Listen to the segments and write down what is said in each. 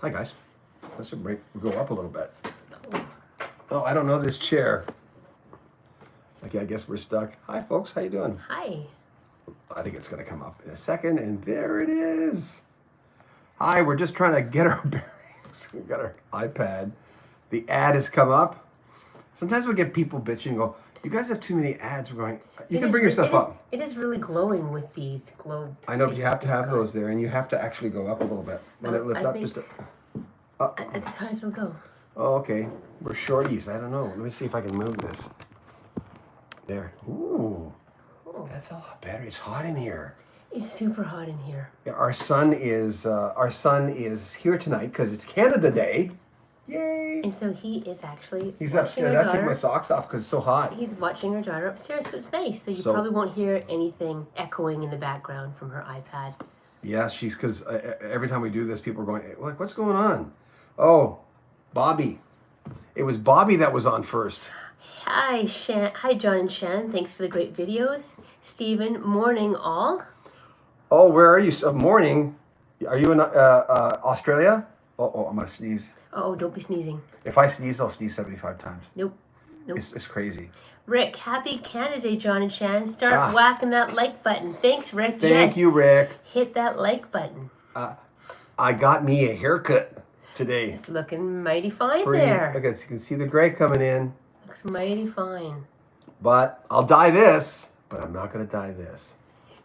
Hi guys. Let's go up a little bit. Oh, I don't know this chair. Okay, I guess we're stuck. Hi folks, how you doing? Hi. I think it's gonna come up in a second, and there it is. Hi, we're just trying to get our bearings. We've got our iPad. The ad has come up. Sometimes we get people bitching and go, you guys have too many ads. We're going, you can bring yourself up. It is really glowing with these glow. I know, but you have to have those there, and you have to actually go up a little bit. Let it lift up just a... As high as it'll go. Oh, okay. We're shorties. I don't know. Let me see if I can move this. There. Ooh. Oh. That's a lot better. It's hot in here. It's super hot in here. Yeah, our son is here tonight because it's Canada Day. Yay! And so he is actually He's upstairs. I take my socks off because it's so hot. He's watching our daughter upstairs, so it's nice. So you probably won't hear anything echoing in the background from her iPad. Yeah, she's because every time we do this, people are going like, "What's going on?" Oh, Bobby. It was Bobby that was on first. Hi, Hi, John and Shannon. Thanks for the great videos. Stephen, morning all. Oh, where are you? Morning. Are you in Australia? Oh, I'm gonna sneeze. Oh, don't be sneezing. If I sneeze, I'll sneeze 75 times. Nope. It's crazy. Rick, happy Canada Day, John and Shannon. Start whacking that like button. Thanks, Rick. Thank you, Rick. Hit that like button. I got me a haircut today. It's looking mighty fine there. Look, you can see the gray coming in. Looks mighty fine. But I'll dye this, but I'm not going to dye this.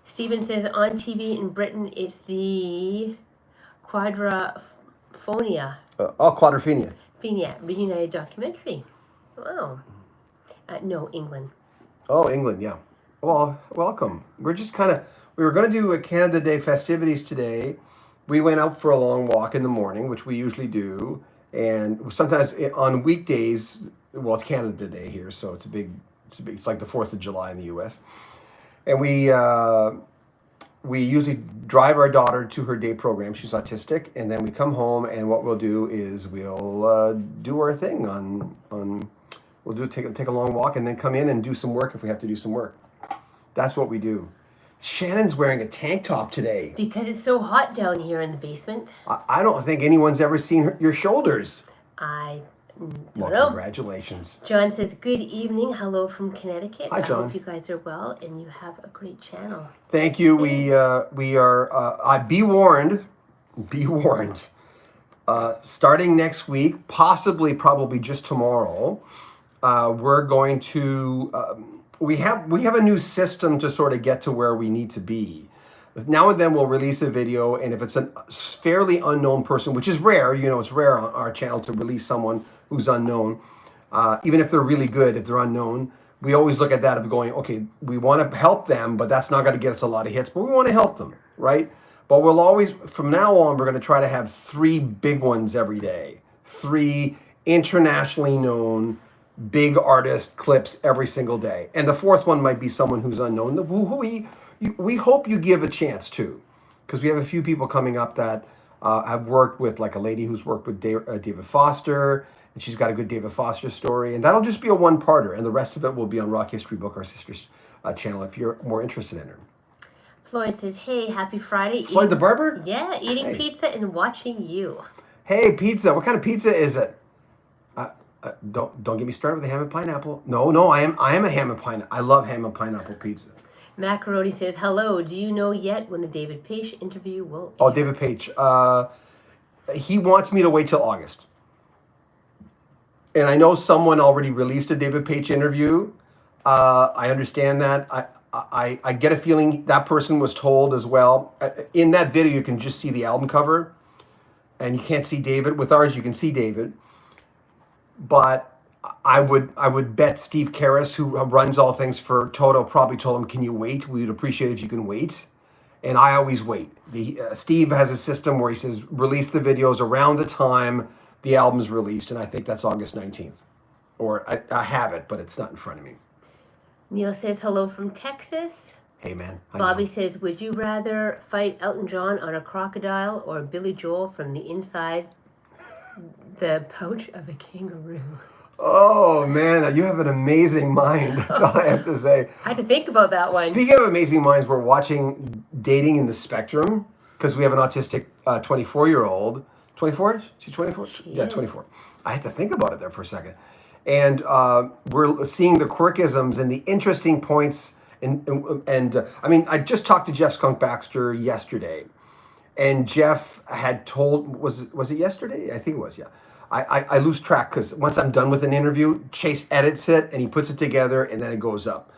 Stephen says on TV in Britain it's the Quadrophenia. Quadrophenia. Reunited documentary. Wow. No, England. Oh, England, yeah. Well, welcome. We're just we were going to do a Canada Day festivities today. We went out for a long walk in the morning, which we usually do. And sometimes on weekdays, well, it's Canada Day here, so it's like the 4th of July in the U.S. And we usually drive our daughter to her day program. She's autistic, and then we come home, and what we'll do is we'll do our thing we'll take a long walk, and then come in and do some work if we have to do some work. That's what we do. Shannon's wearing a tank top today because it's so hot down here in the basement. I don't think anyone's ever seen your shoulders. Well, congratulations. John says, good evening. Hello from Connecticut. Hi, John. I hope you guys are well and you have a great channel. Thank you. Thanks. We are, be warned, starting next week, probably just tomorrow, we're going to, we have a new system to sort of get to where we need to be. Now and then we'll release a video, and if it's a fairly unknown person, which is rare, it's rare on our channel to release someone who's unknown, even if they're really good, if they're unknown, we always look at that of going, okay, we want to help them, but that's not going to get us a lot of hits, but we want to help them, right? But we'll always, from now on, we're going to try to have 3 big ones every day, 3 internationally known big artist clips every single day. And the 4th one might be someone who's unknown, who we hope you give a chance to, because we have a few people coming up that have worked with, like a lady who's worked with David Foster, and she's got a good David Foster story, and that'll just be a one-parter, and the rest of it will be on Rock History Book, our sister's channel, if you're more interested in her. Floyd says, hey, happy Friday. Floyd the barber? Yeah, eating pizza and watching you. Hey, pizza. What kind of pizza is it? Don't get me started with the ham and pineapple. No, I am a ham and pineapple. I love ham and pineapple pizza. Macaroni says, hello, do you know yet when the David Page interview will air? Oh, David Page. He wants me to wait till August. And I know someone already released a David Page interview. I understand that. I get a feeling that person was told as well. In that video, you can just see the album cover. And you can't see David. With ours, you can see David. But I would bet Steve Karras, who runs all things for Toto, probably told him, can you wait? We would appreciate it if you can wait. And I always wait. Steve has a system where he says, release the videos around the time the album's released. And I think that's August 19th. Or I have it, but it's not in front of me. Neil says, hello from Texas. Hey, man. Bobby says, would you rather fight Elton John on a crocodile or Billy Joel from the inside the pouch of a kangaroo? Oh, man, you have an amazing mind. That's all I have to say. I had to think about that one. Speaking of amazing minds, we're watching Dating in the Spectrum because we have an autistic 24-year-old, 24? She's 24? She Yeah, is. 24. I had to think about it there for a second. And we're seeing the quirkisms and the interesting points. And I mean, I just talked to Jeff Skunk Baxter yesterday. And Jeff had told, was it yesterday? I think it was, yeah. I lose track because once I'm done with an interview, Chase edits it and he puts it together and then it goes up.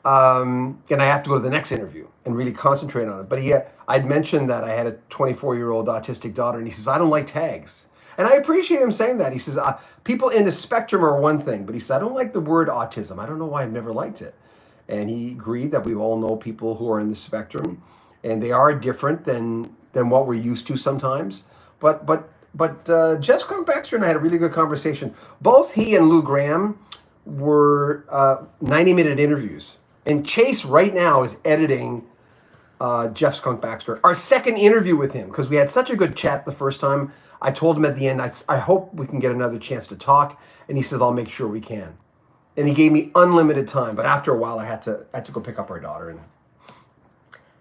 And I have to go to the next interview and really concentrate on it. But I'd mentioned that I had a 24-year-old autistic daughter, and he says, I don't like tags. And I appreciate him saying that. He says, people in the spectrum are one thing, but he said, I don't like the word autism. I don't know why I've never liked it. And he agreed that we all know people who are in the spectrum, and they are different than what we're used to sometimes. But Jeff Skunk Baxter and I had a really good conversation. Both he and Lou Graham were 90-minute interviews. And Chase right now is editing Jeff Skunk Baxter, our second interview with him, because we had such a good chat the first time. I told him at the end, I hope we can get another chance to talk. And he says, I'll make sure we can. And he gave me unlimited time. But after a while, I had to go pick up our daughter.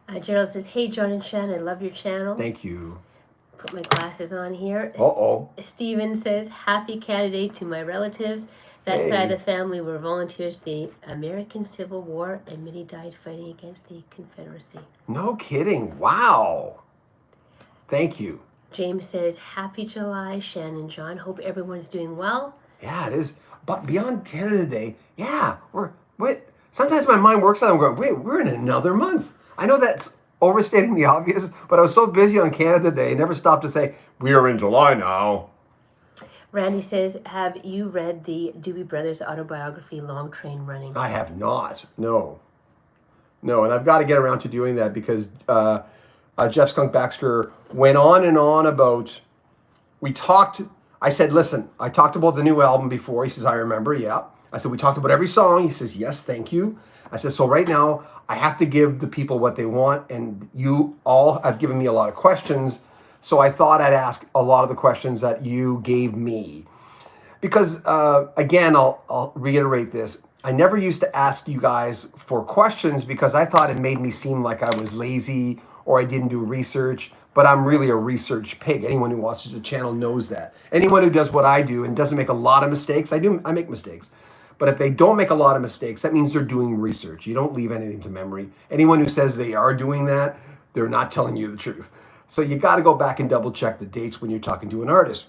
And Gerald says, hey, John and Shannon, I love your channel. Thank you. Put my glasses on here. Uh-oh. Steven says, happy candidate to my relatives. That side of the family were volunteers the American Civil War, and many died fighting against the Confederacy. No kidding. Wow. Thank you. James says, happy July, Shannon, John. Hope everyone's doing well. Yeah, it is. But beyond Canada Day, yeah, sometimes my mind works out. I'm going, wait, we're in another month. I know that's overstating the obvious, but I was so busy on Canada Day, I never stopped to say, we are in July now. Randy says, have you read the Doobie Brothers autobiography, Long Train Running? I have not. No, and I've got to get around to doing that because Jeff Skunk Baxter went on and on about, I said, listen, I talked about the new album before. He says, I remember, yeah. I said, we talked about every song. He says, yes, thank you. I said, so right now, I have to give the people what they want, and you all have given me a lot of questions, so I thought I'd ask a lot of the questions that you gave me. Because, again, I'll reiterate this. I never used to ask you guys for questions because I thought it made me seem like I was lazy or I didn't do research, but I'm really a research pig. Anyone who watches the channel knows that. Anyone who does what I do and doesn't make a lot of mistakes, I make mistakes. But if they don't make a lot of mistakes, that means they're doing research. You don't leave anything to memory. Anyone who says they are doing that, they're not telling you the truth. So you got to go back and double check the dates when you're talking to an artist.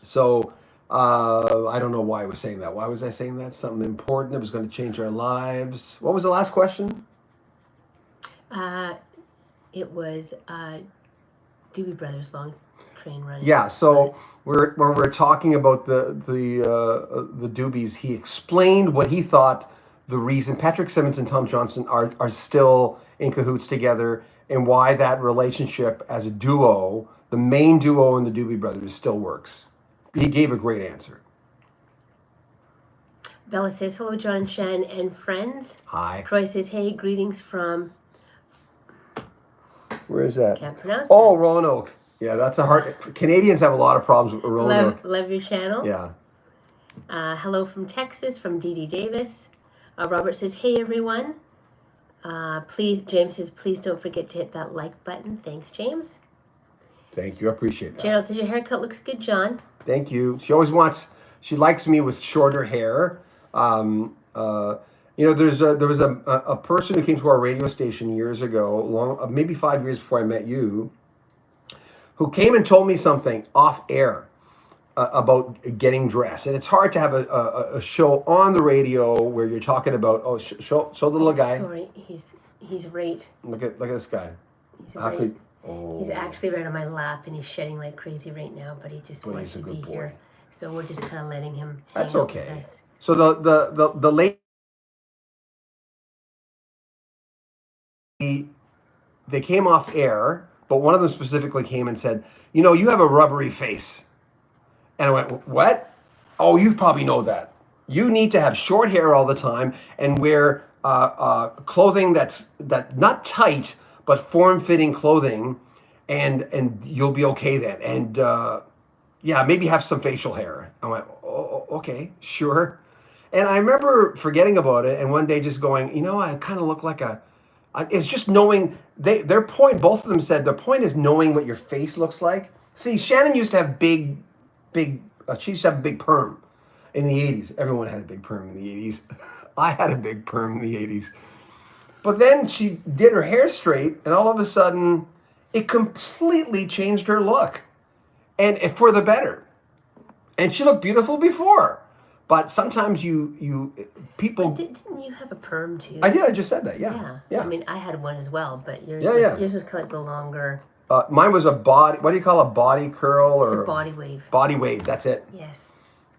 So I don't know why I was saying that. Why was I saying that? Something important that was going to change our lives. What was the last question? It was Doobie Brothers, Long Train Running. Yeah, so when we're talking about the Doobies, he explained what he thought the reason Patrick Simmons and Tom Johnston are still in cahoots together and why that relationship as a duo, the main duo in the Doobie Brothers, still works. He gave a great answer. Bella says, hello, John and Shannon and friends. Hi. Troy says, hey, greetings from... Where is that? Can't pronounce Oh, Roanoke. Yeah, that's a hard... Canadians have a lot of problems with Roanoke. Love your channel. Yeah. Hello from Texas, from Dee Dee Davis. Robert says, hey, everyone. James says, please don't forget to hit that like button. Thanks, James. Thank you. I appreciate that. Gerald says, your haircut looks good, John. Thank you. She likes me with shorter hair. There was a person who came to our radio station years ago, maybe 5 years before I met you, who came and told me something off air about getting dressed. And it's hard to have a show on the radio where you're talking about, show the little guy. Sorry, he's right. Look at this guy. He's actually right on my lap, and he's shedding like crazy right now, but he just wants to be here. So we're just kind of letting him hang out with us. So the lady, they came off air, but one of them specifically came and said, you have a rubbery face. And I went, what? Oh, you probably know that. You need to have short hair all the time and wear clothing that's not tight, but form-fitting clothing, and you'll be okay then. And maybe have some facial hair. I went, oh, okay, sure. And I remember forgetting about it, and one day just going, I kind of look like it's just knowing, both of them said, their point is knowing what your face looks like See, Shannon used to have she used to have a big perm in the 80s. Everyone had a big perm in the 80s. I had a big perm in the 80s. But then she did her hair straight, and all of a sudden, it completely changed her look, and for the better. And she looked beautiful before, but sometimes people. Didn't you have a perm too? I did. I just said that. Yeah. I mean, I had one as well, but yours was kind of the longer. Mine was a body. What do you call a body curl It's a body wave. Body wave. That's it. Yes.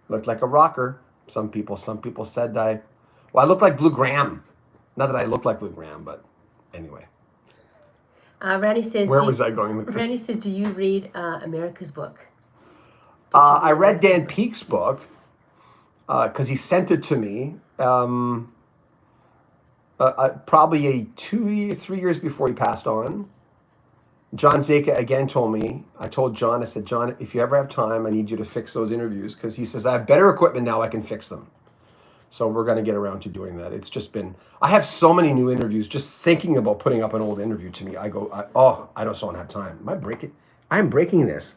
Looked like a rocker. Some people said I looked like Blue Graham. Not that I look like Blue Graham, but anyway. Randy says. Where was I going with this? Randy says, "Do you read America's Book?" I read Dan Peek's book because he sent it to me probably 3 years before he passed on. John Zeka again told me, I told John, I said, John, if you ever have time, I need you to fix those interviews, because he says, I have better equipment now, I can fix them. So we're going to get around to doing that. It's just been, I have so many new interviews, just thinking about putting up an old interview to me. I don't have time. I'm breaking this.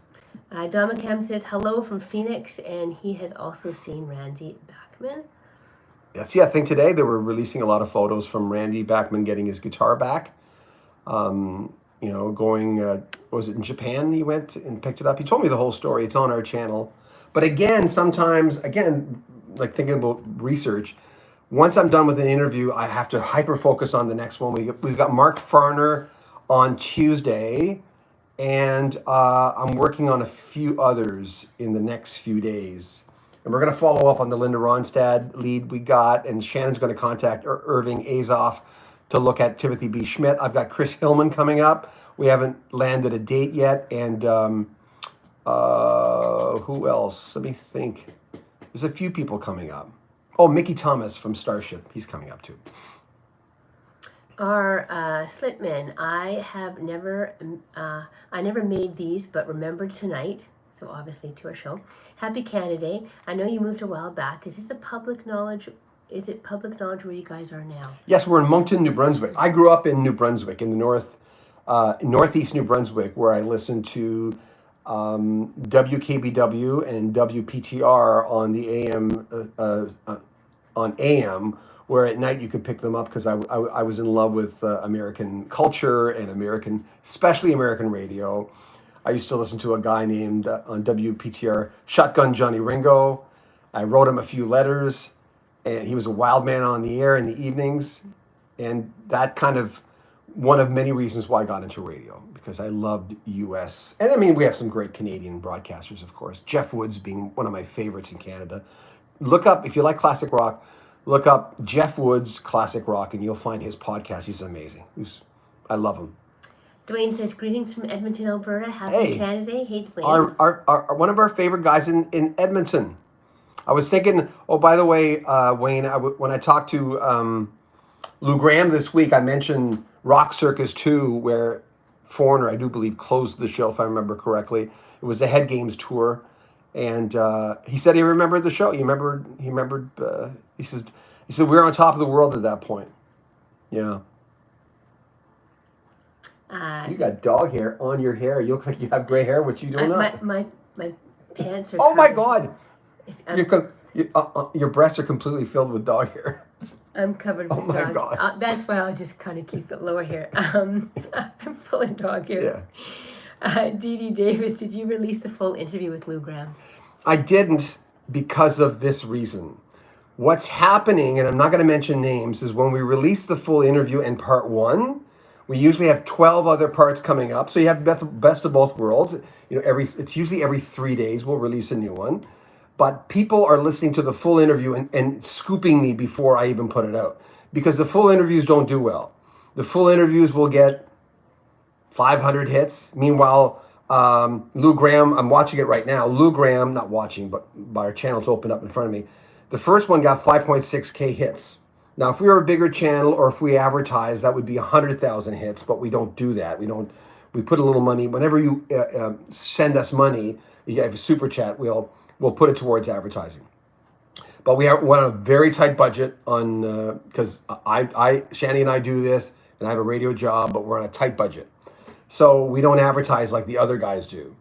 Domicam says hello from Phoenix, and he has also seen Randy Bachman. Yes, yeah, I think today they were releasing a lot of photos from Randy Bachman getting his guitar back. Going, was it in Japan he went and picked it up? He told me the whole story. It's on our channel. But again, sometimes, like thinking about research, once I'm done with an interview, I have to hyper-focus on the next one. We've got Mark Farner on Tuesday, and I'm working on a few others in the next few days. And we're going to follow up on the Linda Ronstadt lead we got, and Shannon's going to contact Irving Azoff to look at Timothy B. Schmidt. I've got Chris Hillman coming up. We haven't landed a date yet. And who else? Let me think. There's a few people coming up. Oh, Mickey Thomas from Starship. He's coming up too. Our Slitman, I never made these, but remembered tonight. So obviously to our show. Happy Canada Day. I know you moved a while back. Is this a public knowledge? Is it public knowledge where you guys are now? Yes, we're in Moncton, New Brunswick. I grew up in New Brunswick, in the northeast New Brunswick, where I listened to WKBW and WPTR on the AM, where at night you could pick them up, because I was in love with American culture and especially American radio. I used to listen to a guy named on WPTR, Shotgun Johnny Ringo. I wrote him a few letters, and he was a wild man on the air in the evenings. And that kind of one of many reasons why I got into radio, because I loved US. And I mean, we have some great Canadian broadcasters, of course. Jeff Woods being one of my favorites in Canada. Look up, if you like classic rock, look up Jeff Woods Classic Rock, and you'll find his podcast. He's amazing. I love him. Dwayne says, greetings from Edmonton, Alberta. Happy Canada Day. Hey, Dwayne. Our one of our favorite guys in Edmonton. I was thinking, oh, by the way, Wayne, when I talked to Lou Graham this week, I mentioned Rock Circus 2, where Foreigner, I do believe, closed the show, if I remember correctly. It was the Head Games tour. And he said he remembered the show. He remembered, he said we were on top of the world at that point. Yeah. You got dog hair on your hair. You look like you have gray hair, which you do not. My pants are. Oh my God! Your breasts are completely filled with dog hair. I'm covered with dog. Oh my God! That's why I'll just kind of keep it lower here. I'm full of dog hair. Yeah. Dee Dee Davis, did you release the full interview with Lou Graham? I didn't, because of this reason. What's happening, and I'm not going to mention names, is when we release the full interview in part 1. We usually have 12 other parts coming up, so you have best of both worlds. It's usually every 3 days we'll release a new one. But people are listening to the full interview and scooping me before I even put it out, because the full interviews don't do well. The full interviews will get 500 hits. Meanwhile, Lou Graham, I'm watching it right now. Lou Graham, not watching, but our channel's opened up in front of me. The first one got 5.6K hits. Now, if we were a bigger channel, or if we advertise, that would be 100,000 hits, but we don't do that. We put a little money. Whenever you send us money, you have a super chat, we'll put it towards advertising. But we're on a very tight budget on, because Shannon and I do this, and I have a radio job, but we're on a tight budget. So we don't advertise like the other guys do.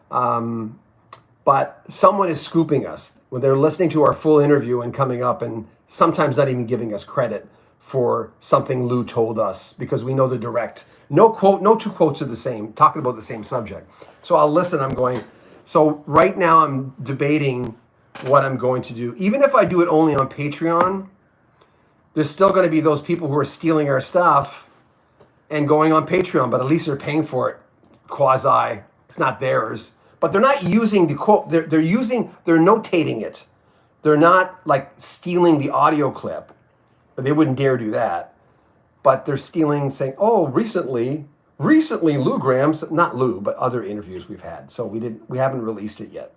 But someone is scooping us when they're listening to our full interview and coming up and sometimes not even giving us credit for something Lou told us because we know the direct. No quote, no two quotes are the same, talking about the same subject. So I'll listen, I'm going, so right now I'm debating what I'm going to do. Even if I do it only on Patreon, there's still going to be those people who are stealing our stuff and going on Patreon, but at least they're paying for it quasi. It's not theirs. But they're not using the quote. They're notating it. They're not like stealing the audio clip. They wouldn't dare do that. But they're stealing, saying, "Oh, recently Lou Graham's, not Lou, but other interviews we've had. So we haven't released it yet.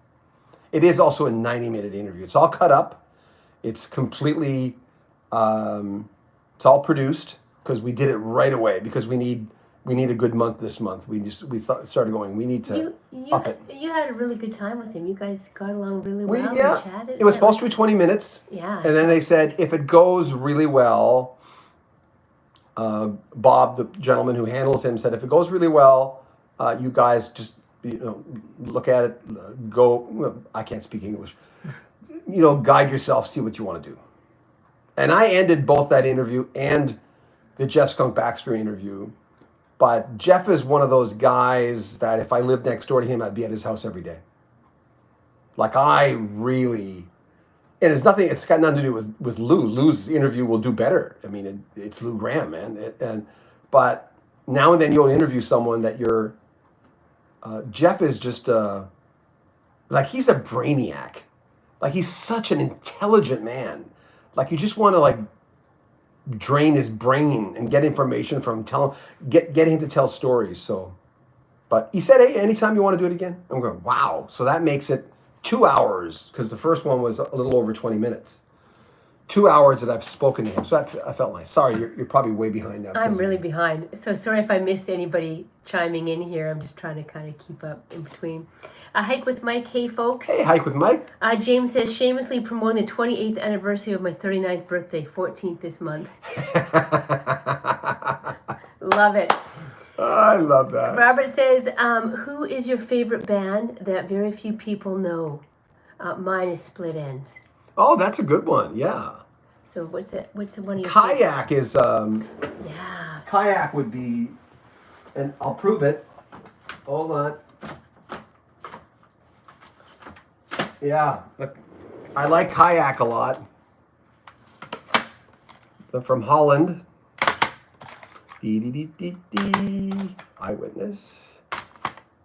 It is also a 90-minute interview. It's all cut up. It's completely, it's all produced because we did it right away because we need a good month this month. Started going. We need to up it. You had a really good time with him. You guys got along really well. Yeah, and chatted. it was supposed to be 20 minutes. Yeah. And then they said if it goes really well, Bob, the gentleman who handles him, said if it goes really well, you guys just look at it. Go. I can't speak English. Guide yourself. See what you want to do. And I ended both that interview and the Jeff Skunk Baxter interview. But Jeff is one of those guys that if I lived next door to him, I'd be at his house every day. Like and it's got nothing to do with Lou. Lou's interview will do better. I mean, it's Lou Graham, man. But now and then you'll interview someone that Jeff is just like he's a brainiac. Like he's such an intelligent man. Like you just want to drain his brain and get information from get him to tell stories. So, but he said, hey, anytime you want to do it again. I'm going, wow. So that makes it 2 hours because the first one was a little over 20 minutes. 2 hours that I've spoken to him. So I felt nice. Sorry, you're probably way behind now. I'm really behind. So sorry if I missed anybody chiming in here. I'm just trying to kind of keep up in between. Hike with Mike. Hey, folks. Hey, Hike with Mike. James says, shamelessly promoting the 28th anniversary of my 39th birthday, 14th this month. Love it. I love that. Robert says, who is your favorite band that very few people know? Mine is Split Ends. Oh, that's a good one. Yeah. So what's one of your Kayak favorites? Yeah. Kayak would be, and I'll prove it. Hold on. Yeah, I like Kayak a lot. They're from Holland. Eyewitness.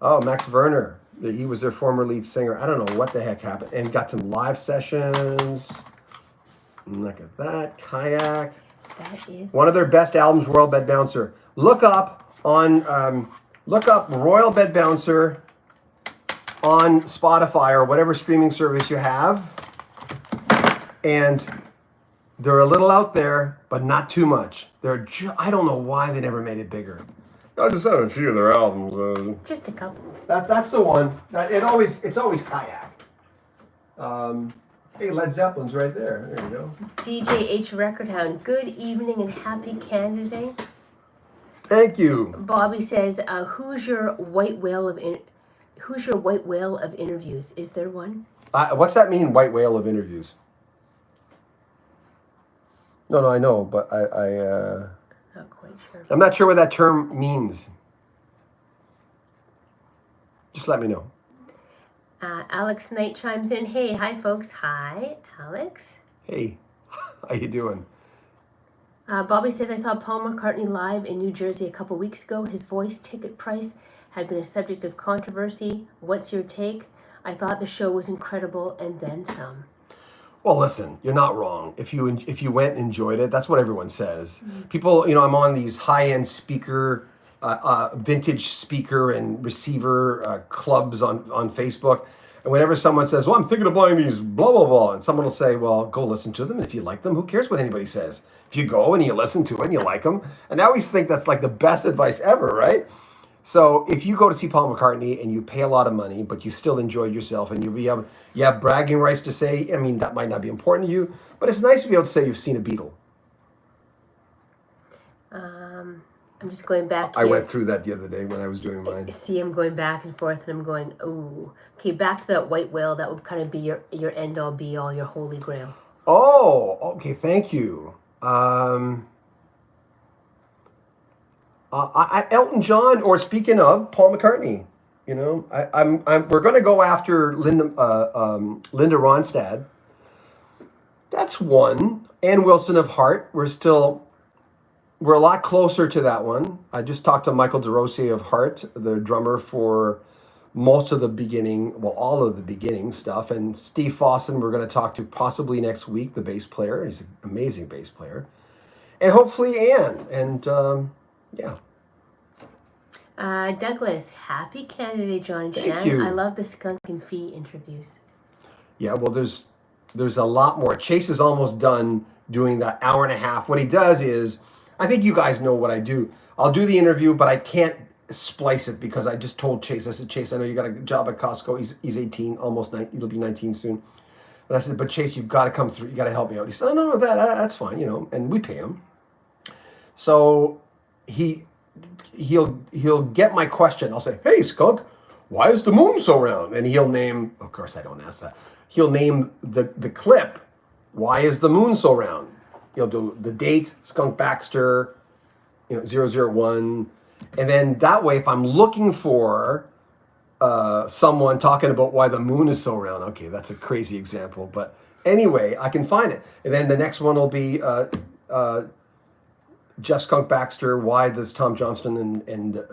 Oh, Max Werner. He was their former lead singer. I don't know what the heck happened. And got some live sessions. Look at that. Kayak. That is one of their best albums, Royal Bed Bouncer. Look up Royal Bed Bouncer on Spotify or whatever streaming service you have. And they're a little out there, but not too much. I don't know why they never made it bigger. I just have a few of their albums. just a couple. That's the one. It's always Kayak. Hey, Led Zeppelin's right there. There you go. DJ H Record Hound. Good evening and happy Canada Day. Thank you. Bobby says, who's your white whale of interviews? Is there one? What's that mean, white whale of interviews? No, I know, but Not quite sure. I'm not sure what that term means. Just let me know. Alex Knight chimes in. Hey, hi folks. Hi, Alex. Hey, how you doing? Bobby says, I saw Paul McCartney live in New Jersey a couple weeks ago. His voice ticket price had been a subject of controversy. What's your take? I thought the show was incredible and then some. Well, listen, you're not wrong. If you went and enjoyed it, that's what everyone says. Mm-hmm. People, I'm on these high-end speaker, vintage speaker and receiver clubs on Facebook. And whenever someone says, well, I'm thinking of buying these blah, blah, blah, and someone will say, well, go listen to them. If you like them, who cares what anybody says? If you go and you listen to it and you like them. And I always think that's like the best advice ever, right? So if you go to see Paul McCartney and you pay a lot of money, but you still enjoyed yourself and you have bragging rights to say, that might not be important to you, but it's nice to be able to say you've seen a Beatle. I'm just going back I here. went through that the other day when I was doing mine. See, I'm going back and forth, and I'm going, ooh. Okay, back to that white whale. That would kind of be your end all, be all, your holy grail. Oh, okay. Thank you. Elton John, or speaking of Paul McCartney, you know, we're going to go after Linda Ronstadt. That's one. Ann Wilson of Heart. We're a lot closer to that one. I just talked to Michael DeRossi of Heart, the drummer for most of the beginning, well, all of the beginning stuff, and Steve Fossen. We're going to talk to possibly next week, the bass player. He's an amazing bass player, and hopefully Ann. And yeah. Douglas, happy Canada Day, John and Thank Shannon. you. I love the Skunk and Fee interviews. Yeah, well, there's a lot more. Chase is almost done doing that hour and a half. What he does is, I think you guys know what I do. I'll do the interview, but I can't splice it because I just told Chase. I said, Chase, I know you got a job at Costco. He's 18, almost 19. He'll be 19 soon. But I said, but Chase, you've got to come through. You got to help me out. He said, oh, no, that's fine, you know. And we pay him. So he'll get my question. I'll say, hey, Skunk, why is the moon so round? And he'll name, of course I don't ask that. He'll name the clip, why is the moon so round? He'll do the date, Skunk Baxter, 001. And then that way, if I'm looking for someone talking about why the moon is so round, okay, that's a crazy example, but anyway, I can find it. And then the next one will be Jeff Skunk Baxter, why does Tom Johnston and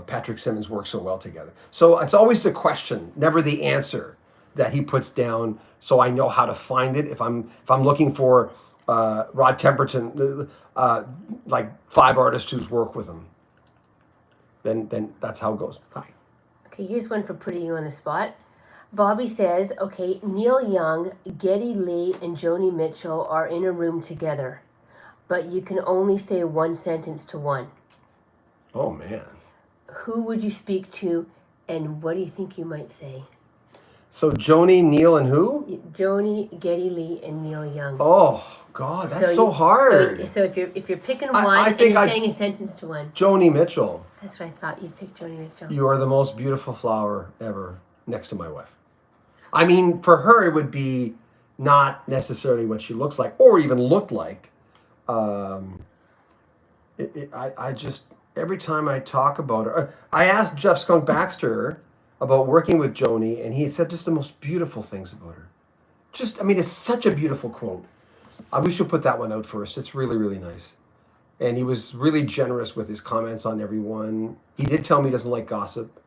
Patrick Simmons work so well together? So it's always the question, never the answer that he puts down, so I know how to find it. If I'm looking for Rod Temperton, like 5 artists who's worked with him, then that's how it goes. Hi. Okay, here's one for putting you on the spot. Bobby says, okay, Neil Young, Geddy Lee, and Joni Mitchell are in a room together, but you can only say one sentence to one. Oh, man. Who would you speak to, and what do you think you might say? So Joni, Neil, and who? Joni, Geddy Lee, and Neil Young. Oh, God, that's so hard. So if you're picking one I and think you're saying a sentence to one. Joni Mitchell. That's what I thought. You'd pick Joni Mitchell. You are the most beautiful flower ever, next to my wife. I mean, for her, it would be not necessarily what she looks like or even looked like. I just, every time I talk about her, I asked Jeff Skunk Baxter about working with Joni, and he had said just the most beautiful things about her. It's such a beautiful quote. We should put that one out first. It's really, really nice. And he was really generous with his comments on everyone. He did tell me he doesn't like gossip.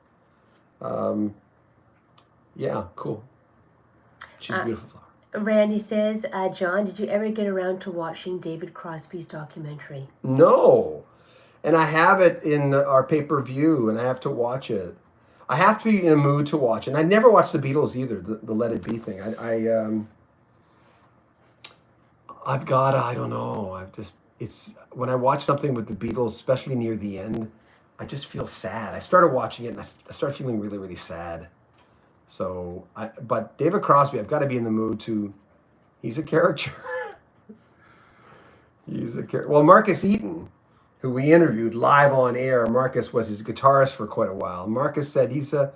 Yeah, cool. She's a beautiful flower. Randy says, John, did you ever get around to watching David Crosby's documentary? No. And I have it in our pay-per-view, and I have to watch it. I have to be in a mood to watch it. And I never watched the Beatles either, the Let It Be thing. I don't know. It's when I watch something with the Beatles, especially near the end, I just feel sad. I started watching it, and I started feeling really, really sad. So, but David Crosby, I've got to be in the mood to. He's a character. He's a character. Well, Marcus Eaton, who we interviewed live on air, Marcus was his guitarist for quite a while. Marcus said he's a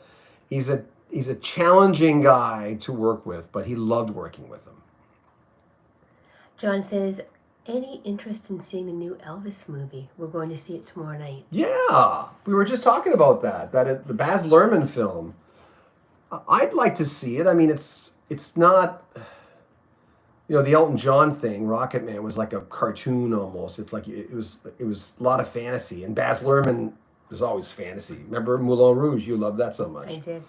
challenging guy to work with, but he loved working with him. John says, any interest in seeing the new Elvis movie? We're going to see it tomorrow night. Yeah, we were just talking about the Baz Luhrmann film. I'd like to see it. I mean, it's not, the Elton John thing, Rocket Man, was like a cartoon almost. It's like it was a lot of fantasy, and Baz Luhrmann was always fantasy. Remember Moulin Rouge? You loved that so much. I did.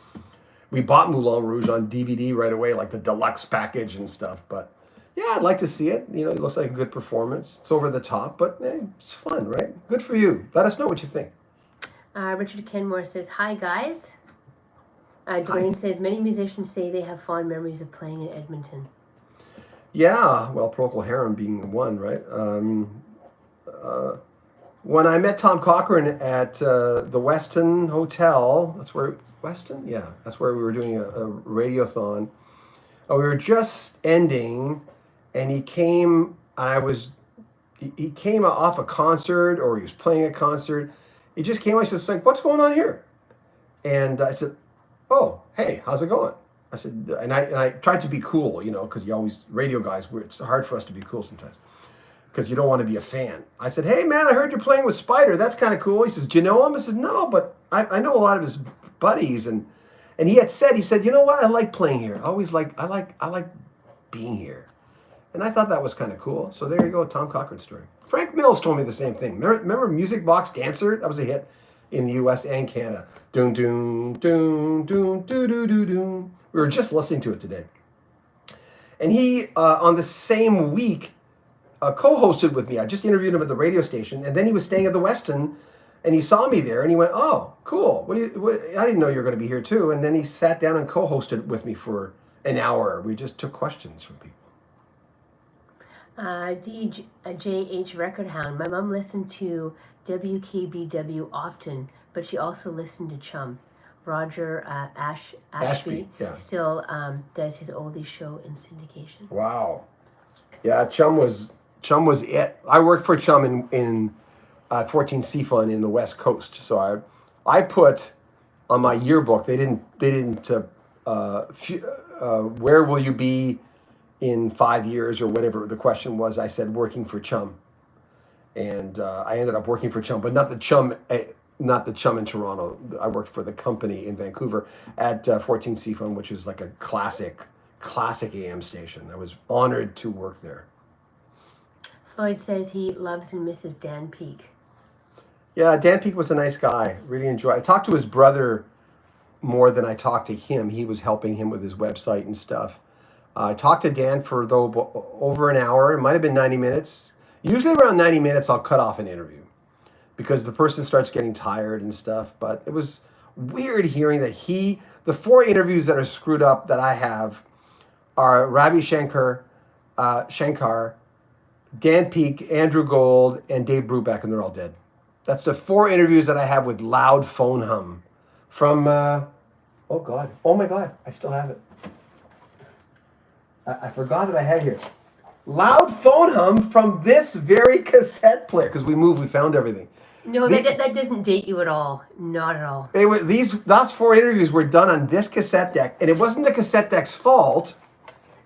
We bought Moulin Rouge on DVD right away, like the deluxe package and stuff. But yeah, I'd like to see it. It looks like a good performance. It's over the top, but it's fun, right? Good for you. Let us know what you think. Richard Kenmore says, hi, guys. Dwayne says, many musicians say they have fond memories of playing in Edmonton. Yeah, well, Procol Harum being one, right? When I met Tom Cochrane at the Weston Hotel, that's where we were doing a radiothon. We were just ending, and he came, and I was he came off a concert or he was playing a concert. He just came. I said, like, what's going on here? And I said, oh, hey, how's it going? I said, and I tried to be cool, because you always radio guys. It's hard for us to be cool sometimes because you don't want to be a fan. I said, hey man, I heard you're playing with Spider. That's kind of cool. He says, do you know him? I said, no, but I know a lot of his buddies, and he said, you know what? I like playing here. I like being here. And I thought that was kind of cool. So there you go, Tom Cochran's story. Frank Mills told me the same thing. Remember Music Box Dancer? That was a hit in the U.S. and Canada. Doom, doom, doom, doom, doo, doo, doo, doom. We were just listening to it today. And he, on the same week, co-hosted with me. I just interviewed him at the radio station, and then he was staying at the Westin, and he saw me there, and he went, oh, cool. I didn't know you were going to be here, too. And then he sat down and co-hosted with me for an hour. We just took questions from people. DJH Record Hound. My mom listened to WKBW often, but she also listened to Chum. Roger Ashby yeah. Still does his oldie show in syndication. Wow. Yeah, Chum was it. I worked for Chum in 14 Seafun in the West Coast. So I put on my yearbook. They didn't. Where will you be in 5 years or whatever the question was? I said working for Chum, and I ended up working for Chum, but not the Chum in Toronto. I worked for the company in Vancouver at 14 Seafun, which is like a classic AM station. I was honored to work there. Floyd says he loves and misses Dan Peake. Yeah, Dan Peake was a nice guy. Really enjoyed. I talked to his brother more than I talked to him. He was helping him with his website and stuff. I talked to Dan for over an hour. It might have been 90 minutes. Usually around 90 minutes, I'll cut off an interview because the person starts getting tired and stuff. But it was weird hearing that the 4 interviews that are screwed up that I have are Ravi Shankar, Dan Peake, Andrew Gold, and Dave Brubeck, and they're all dead. That's the 4 interviews that I have with loud phone hum from, oh my God, I still have it. I forgot that I had here. Loud phone hum from this very cassette player, because we found everything. No, that doesn't date you at all. Not at all. Those 4 interviews were done on this cassette deck, and it wasn't the cassette deck's fault.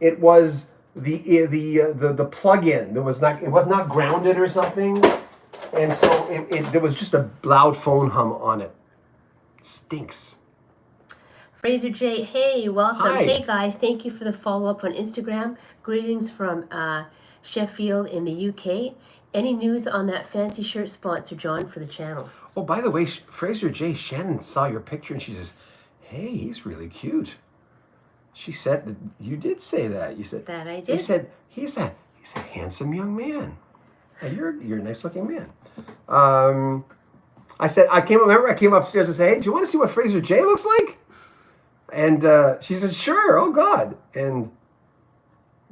It was the plug-in. It was not grounded or something, and so there was just a loud phone hum on it. It stinks. Fraser J, hey, welcome. Hi. Hey guys, thank you for the follow-up on Instagram. Greetings from Sheffield in the UK. Any news on that fancy shirt sponsor, John, for the channel? Oh, by the way, Fraser J, Shannon saw your picture and she says, hey, he's really cute. She said, you did say that. You said that I did. You said he's a handsome young man. You're a nice looking man. I said I came upstairs and said, hey, do you want to see what Fraser J looks like? And she said, sure. Oh God. And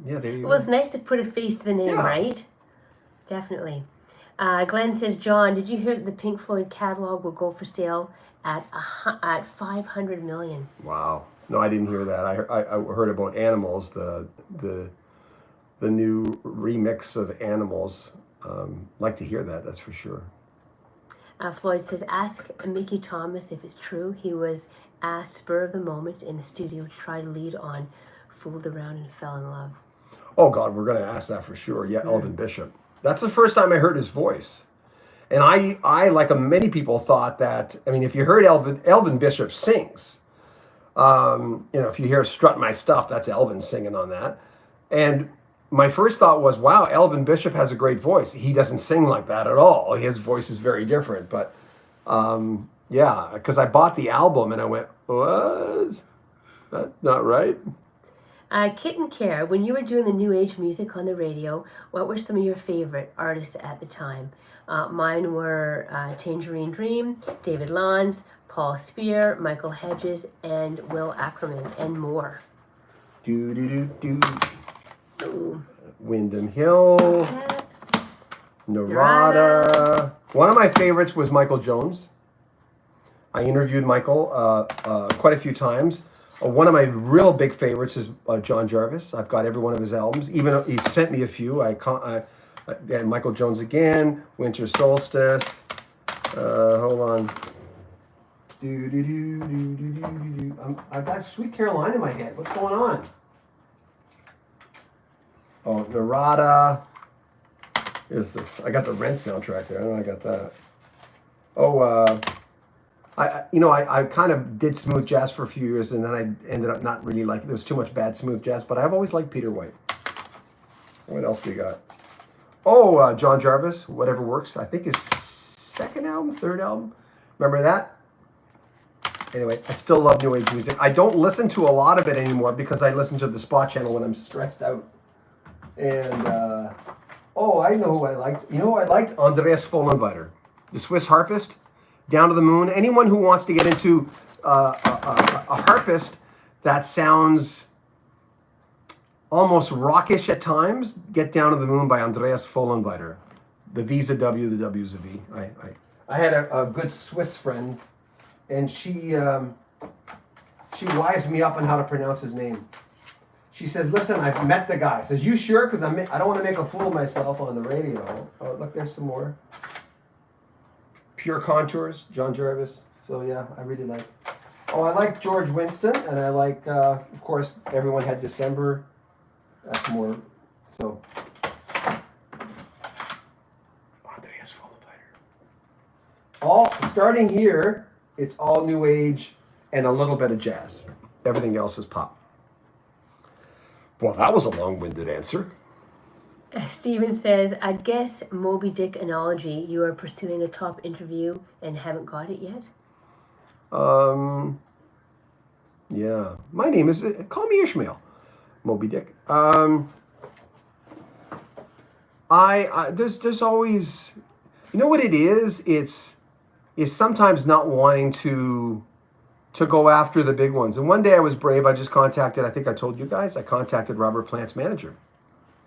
yeah, there you go. Well, it's nice to put a face to the name, right? Definitely. Glenn says, John, did you hear that the Pink Floyd catalog will go for sale at $500 million? Wow. No, I didn't hear that. I heard about Animals, the new remix of Animals. Like to hear that, that's for sure. Floyd says, ask Mickey Thomas if it's true. He was asked spur of the moment in the studio to try to lead on Fooled Around and Fell in Love. Oh God, we're going to ask that for sure. Yeah, Elvin Bishop. That's the first time I heard his voice. And I like many people, thought that, I mean, if you heard Elvin Bishop sings, if you hear Strut My Stuff, that's Elvin singing on that. And my first thought was, wow, Elvin Bishop has a great voice. He doesn't sing like that at all. His voice is very different. But yeah, because I bought the album and I went, what? That's not right. Kitten Care, when you were doing the new age music on the radio, what were some of your favorite artists at the time? Mine were Tangerine Dream, David Lawns, Paul Spear, Michael Hedges, and Will Ackerman, and more. Ooh. Wyndham Hill, Narada. One of my favorites was Michael Jones. I interviewed Michael quite a few times. One of my real big favorites is John Jarvis. I've got every one of his albums. Even he sent me a few. I Yeah, Michael Jones again. Winter Solstice. Hold on. I've got Sweet Caroline in my head. What's going on? Oh, Narada. I got the Rent soundtrack there. I know I got that. Oh, I kind of did smooth jazz for a few years, and then I ended up not really liking. There was too much bad smooth jazz, but I've always liked Peter White. What else we got? Oh, John Jarvis, Whatever Works. I think his second album, third album. Remember that? Anyway, I still love New Age music. I don't listen to a lot of it anymore because I listen to the Spot Channel when I'm stressed out. And, I know who I liked. You know who I liked? Andreas Vollenweider, the Swiss harpist, Down to the Moon. Anyone who wants to get into a harpist that sounds almost rockish at times, get Down to the Moon by Andreas Vollenweider. The V's a W, the W's a V. I had a good Swiss friend, and she wised me up on how to pronounce his name. She says, listen, I've met the guy. Says, you sure? Because I don't want to make a fool of myself on the radio. Oh, look, there's some more. Pure Contours, John Jarvis. So, yeah, I really like. Oh, I like George Winston, and I like, of course, Everyone Had December. That's more, so. Andreas Vollenweider. All, starting here, it's all New Age and a little bit of jazz. Everything else is pop. Well, that was a long-winded answer. Steven says, I'd guess Moby Dick analogy, you are pursuing a top interview and haven't got it yet? Yeah. My name is, call me Ishmael. Moby Dick. There's always, you know what it is? It's sometimes not wanting to go after the big ones. And one day I was brave. I just contacted, I think I told you guys, I contacted Robert Plant's manager.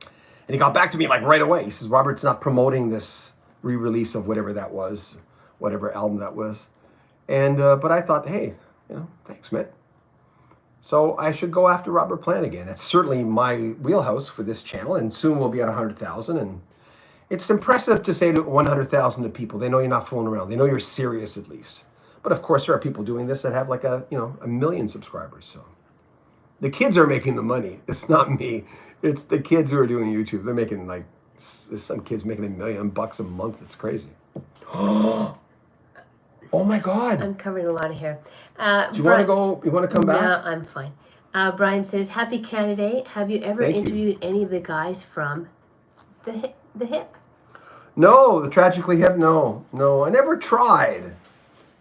And he got back to me like right away. He says, Robert's not promoting this re-release of whatever that was, whatever album that was. And, but I thought, hey, thanks, man. So I should go after Robert Plant again. That's certainly my wheelhouse for this channel. And soon we'll be at 100,000. And it's impressive to say to 100,000 to people, they know you're not fooling around. They know you're serious at least. But of course, there are people doing this that have like a million subscribers. So the kids are making the money. It's not me. It's the kids who are doing YouTube. They're making like, some kids making $1 million a month. It's crazy. Oh my God. I'm covering a lot of hair. Do you want to go? You want to come back? No, I'm fine. Brian says, happy Canada. Have you ever interviewed any of the guys from the hip? No, the Tragically Hip, no. I never tried.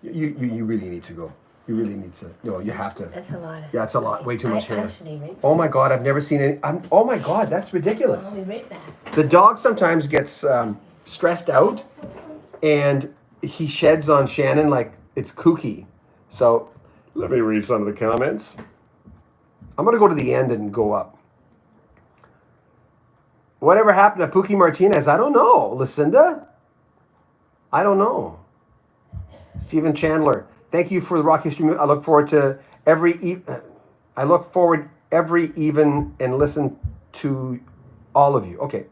You really need to go. You really need to. No, you have to. That's a lot. Yeah, it's a lot. Way too much hair. Actually, oh my God, I've never seen it. Oh my God, that's ridiculous. Oh, we rate that. The dog sometimes gets stressed out, and he sheds on Shannon like it's kooky. So let me read some of the comments. I'm going to go to the end and go up. Whatever happened to Pookie Martinez? I don't know. Lucinda? I don't know. Stephen Chandler. Thank you for the Rock History. I look forward to every even and listen to all of you. Okay.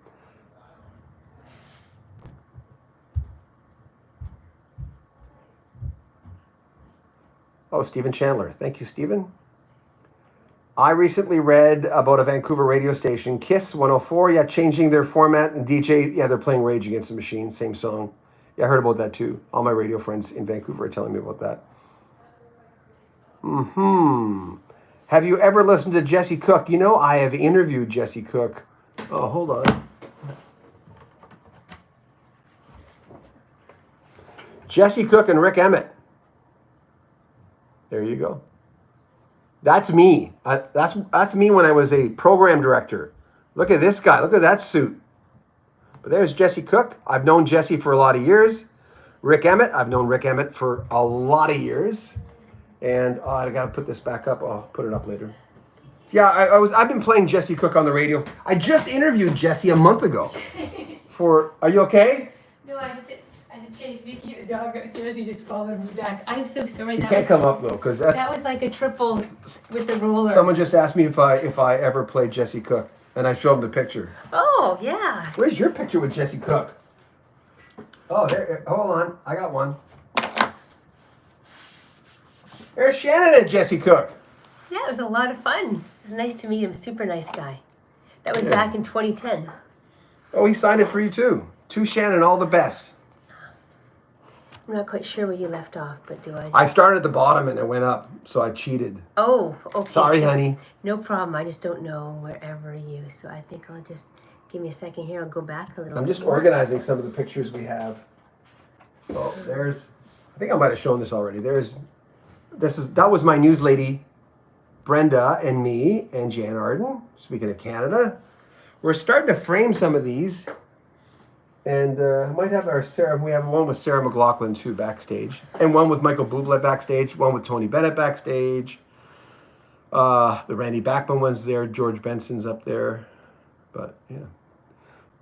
Oh, Stephen Chandler. Thank you, Stephen. I recently read about a Vancouver radio station, Kiss 104, changing their format and DJ. Yeah, they're playing Rage Against the Machine, same song. Yeah, I heard about that too. All my radio friends in Vancouver are telling me about that. Have you ever listened to Jesse Cook? I have interviewed Jesse Cook. Oh, hold on. Jesse Cook and Rick Emmett. There you go. That's me. That's me when I was a program director. Look at this guy. Look at that suit. But there's Jesse Cook. I've known Jesse for a lot of years. Rick Emmett. I've known Rick Emmett for a lot of years. And I got to put this back up. I'll put it up later. Yeah, I've been playing Jesse Cook on the radio. I just interviewed Jesse a month ago. Are you okay? No, I just chased Vicky the dog upstairs. He just followed me back. I'm so sorry. You can't come up though, because that was like a triple with the roller. Someone just asked me if I ever played Jesse Cook, and I showed him the picture. Oh, Oh, yeah. Where's your picture with Jesse Cook? Oh, there. Hold on. I got one. There's Shannon and Jesse Cook. Yeah, it was a lot of fun. It was nice to meet him. Super nice guy. That was Yeah. back in 2010. Oh, he signed it for you too. To Shannon, all the best. I'm not quite sure where you left off, but do I? I started at the bottom and it went up, so I cheated. Oh, okay. Sorry, honey. No problem. I just don't know wherever you. So I think I'll just give me a second here. I'll go back a little. I'm bit just more. organizing some of the pictures we have. Oh, there's. I think I might have shown this already. That was my news lady, Brenda, and me, and Jan Arden. Speaking of Canada, we're starting to frame some of these, and I might have our Sarah. We have one with Sarah McLaughlin too backstage, and one with Michael Bublé backstage. One with Tony Bennett backstage. The Randy Bachman one's there. George Benson's up there, but yeah.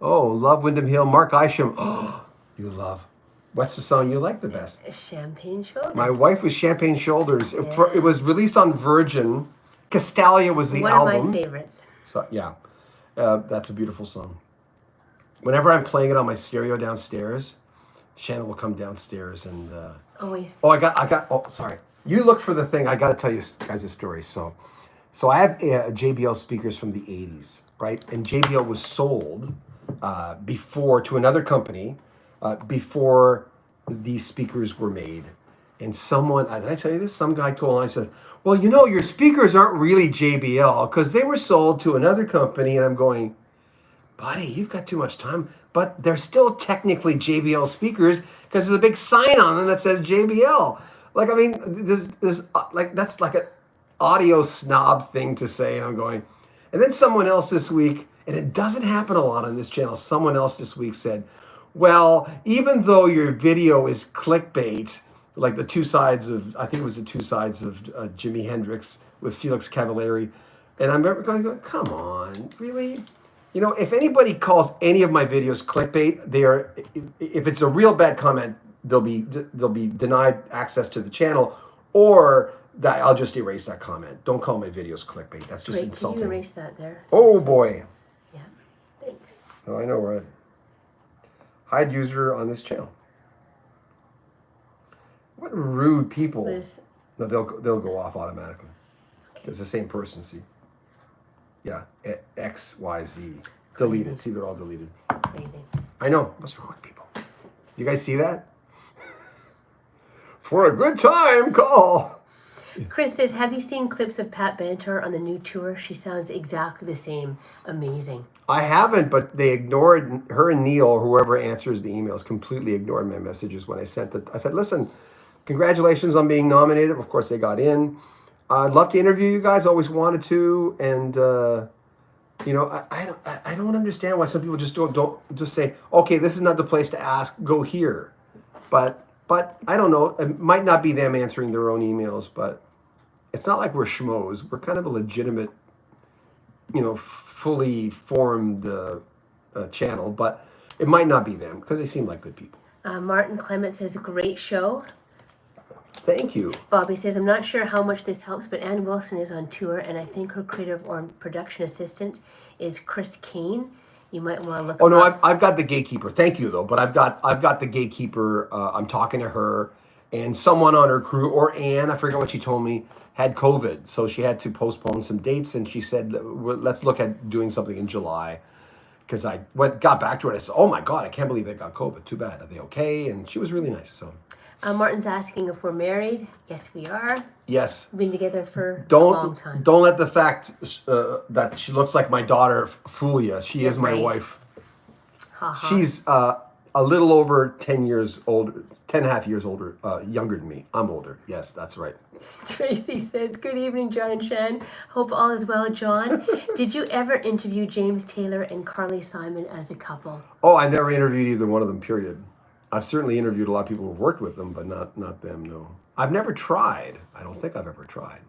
Oh, love Wyndham Hill. Mark Isham. Oh, you love. What's the song you like the best? Champagne Shoulders. My Wife was Champagne Shoulders. It was released on Virgin. Castalia was the album. One of my favorites. So yeah, that's a beautiful song. Whenever I'm playing it on my stereo downstairs, Shannon will come downstairs and. Always. Oh, I got. Oh, sorry. You look for the thing. I got to tell you guys a story. So I have JBL speakers from the '80s, right? And JBL was sold before to another company before these speakers were made. And someone, did I tell you this? Some guy called and I said, well, you know, your speakers aren't really JBL because they were sold to another company. And I'm going, buddy, you've got too much time. But they're still technically JBL speakers because there's a big sign on them that says JBL. Like, I mean, there's like, that's like an audio snob thing to say. And I'm going, and then someone else this week, and it doesn't happen a lot on this channel, someone else this week said, well, even though your video is clickbait, like the two sides of, I think it was the two sides of Jimi Hendrix with Felix Cavalieri. And I remember going, come on, really? You know, if anybody calls any of my videos clickbait, if it's a real bad comment, they'll be denied access to the channel, or that I'll just erase that comment. Don't call my videos clickbait. That's just insulting. Can you erase that there? Oh boy. Yeah. Thanks. Oh, I know, right? Hide user on this channel. What rude people. No, they'll go off automatically. Okay. It's the same person, see? Yeah, X, Y, Z. Deleted. See, they're all deleted. Crazy. I know. What's wrong with people? You guys see that? For a good time, call. Chris says, have you seen clips of Pat Benatar on the new tour? She sounds exactly the same. Amazing. I haven't, but they ignored her and Neil, or whoever answers the emails, completely ignored my messages when I sent it. I said, listen, congratulations on being nominated. Of course, they got in. I'd love to interview you guys. Always wanted to. And, you know, I don't understand why some people just don't just say, okay, this is not the place to ask. Go here. But I don't know. It might not be them answering their own emails, but it's not like we're schmoes. We're kind of a legitimate, you know, fully formed channel, but it might not be them because they seem like good people. Martin Clement says, great show. Thank you. Bobby says, I'm not sure how much this helps, but Ann Wilson is on tour, and I think her creative or production assistant is Chris Kane. You might want to look. Oh no, I've got the gatekeeper. Thank you though, but I've got the gatekeeper. I'm talking to her, and someone on her crew, or Ann, I forget what she told me, had COVID, so she had to postpone some dates, and she said, let's look at doing something in July. Because I got back to her and I said, oh my God, I can't believe they got COVID. Too bad. Are they okay? And she was really nice. So. Martin's asking if we're married. Yes, we are. Yes. We've been together for a long time. Don't let the fact that she looks like my daughter fool you. She is my wife. Ha-ha. She's a little over 10 years older, 10 and a half years older, younger than me. I'm older. Yes, that's right. Tracy says, good evening, John and Shan. Hope all is well, John. Did you ever interview James Taylor and Carly Simon as a couple? Oh, I never interviewed either one of them, period. I've certainly interviewed a lot of people who've worked with them, but not them, no. I've never tried. I don't think I've ever tried.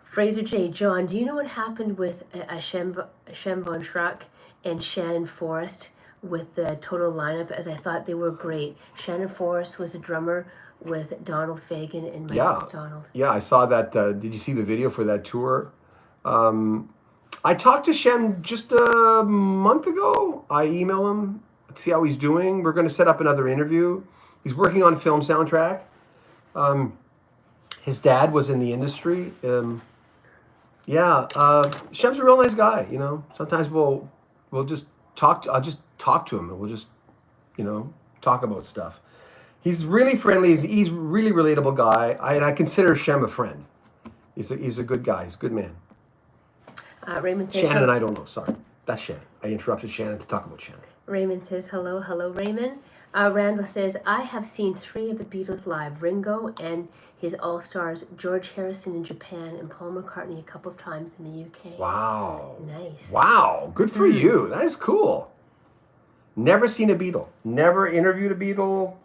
Fraser J. John, do you know what happened with Shem Von Schrock and Shannon Forrest with the total lineup, as I thought they were great? Shannon Forrest was a drummer with Donald Fagen and Mike McDonald. Yeah, I saw that. Did you see the video for that tour? I talked to Shem just a month ago. I email him to see how he's doing. We're going to set up another interview. He's working on film soundtrack. His dad was in the industry. Shem's a real nice guy. You know, sometimes we'll just talk. I'll just talk to him, and we'll just talk about stuff. He's really friendly. He's really relatable guy. I consider Shem a friend. He's a good guy. He's a good man. Raymond says Shannon, I don't know. Sorry, that's Shannon. I interrupted Shannon to talk about Shannon. Raymond says hello, Raymond. Randall says I have seen 3 of the Beatles live: Ringo and his all-stars, George Harrison in Japan, and Paul McCartney a couple of times in the UK. Wow. Nice. Wow. Good for you. That is cool. Never seen a Beatle. Never interviewed a Beatle.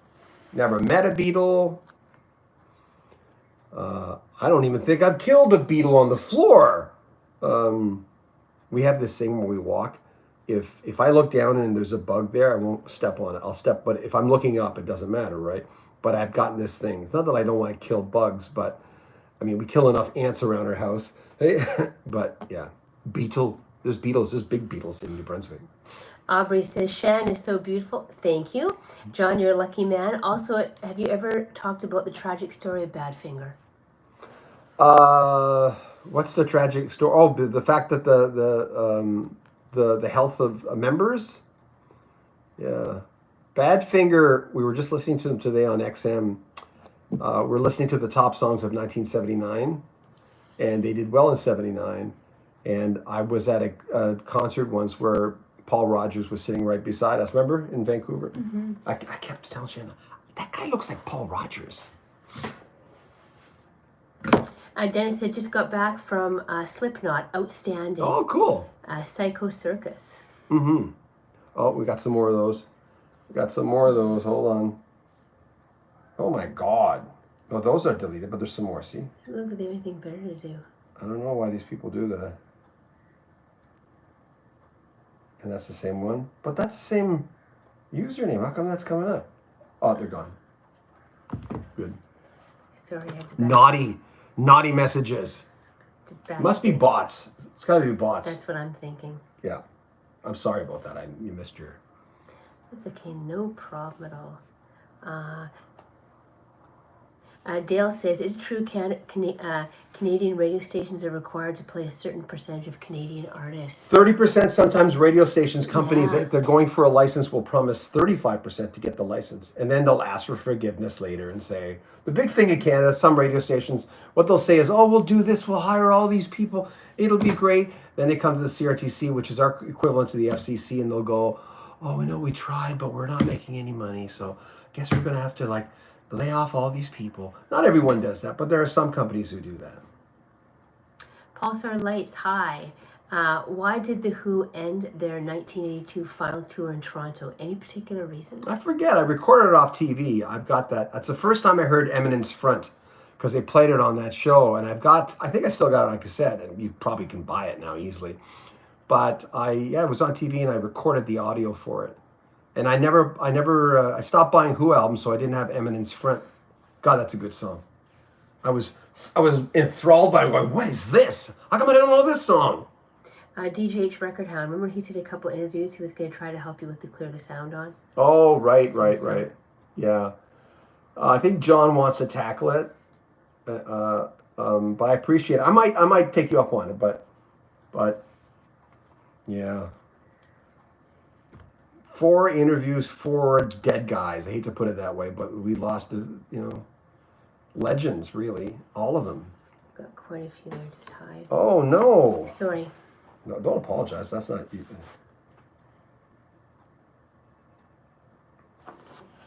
Never met a Beatle. I don't even think I've killed a Beatle on the floor. We have this thing when we walk. If I look down and there's a bug there, I won't step on it. I'll step, but if I'm looking up, it doesn't matter, right? But I've gotten this thing. It's not that I don't want to kill bugs, but I mean, we kill enough ants around our house. But yeah, there's big beetles in New Brunswick. Aubrey says, Shannon is so beautiful. Thank you. John, you're a lucky man. Also, have you ever talked about the tragic story of Badfinger? What's the tragic story? Oh, the fact that the health of members. Yeah, Badfinger. We were just listening to them today on XM. We're listening to the top songs of 1979, and they did well in '79. And I was at a concert once where Paul Rogers was sitting right beside us. Remember, in Vancouver? Mm-hmm. I kept telling Shannon, that guy looks like Paul Rogers. Dennis had just got back from Slipknot. Outstanding. Oh, cool. Psycho Circus. Mm-hmm. Oh, we got some more of those. Hold on. Oh, my God. No, those are deleted, but there's some more. See? Look, they have anything better to do. I don't know why these people do that. And that's the same one. But that's the same username. How come that's coming up? Oh, they're gone. Good. Sorry, I had to Naughty messages. Must be bots. It's got to be bots. That's what I'm thinking. Yeah. I'm sorry about that. You missed your... That's okay. No problem at all. Dale says, is it true Canadian radio stations are required to play a certain percentage of Canadian artists? 30%. Sometimes radio stations, companies, Yeah. if they're going for a license, will promise 35% to get the license. And then they'll ask for forgiveness later and say, the big thing in Canada, some radio stations, what they'll say is, oh, we'll do this, we'll hire all these people, it'll be great. Then they come to the CRTC, which is our equivalent to the FCC, and they'll go, oh, we know we tried, but we're not making any money, so I guess we're going to have to, lay off all these people. Not everyone does that, but there are some companies who do that. Pulsar Lights, hi. Why did The Who end their 1982 final tour in Toronto? Any particular reason? I forget. I recorded it off TV. I've got that. That's the first time I heard Eminence Front because they played it on that show. And I think I still got it on cassette, and you probably can buy it now easily. But it was on TV, and I recorded the audio for it. And I stopped buying Who albums, so I didn't have Eminence Front. God, that's a good song. I was enthralled by it, going, what is this? How come I don't know this song? DJH Record Hound, remember he said a couple interviews he was going to try to help you with the Clear the Sound on? Oh, right. Yeah. I think John wants to tackle it, but I appreciate it. I might take you up on it, but yeah. 4 interviews, 4 dead guys. I hate to put it that way, but we lost, legends, really. All of them. Got quite a few there, just hide. Oh, no. Sorry. No, don't apologize. That's not you.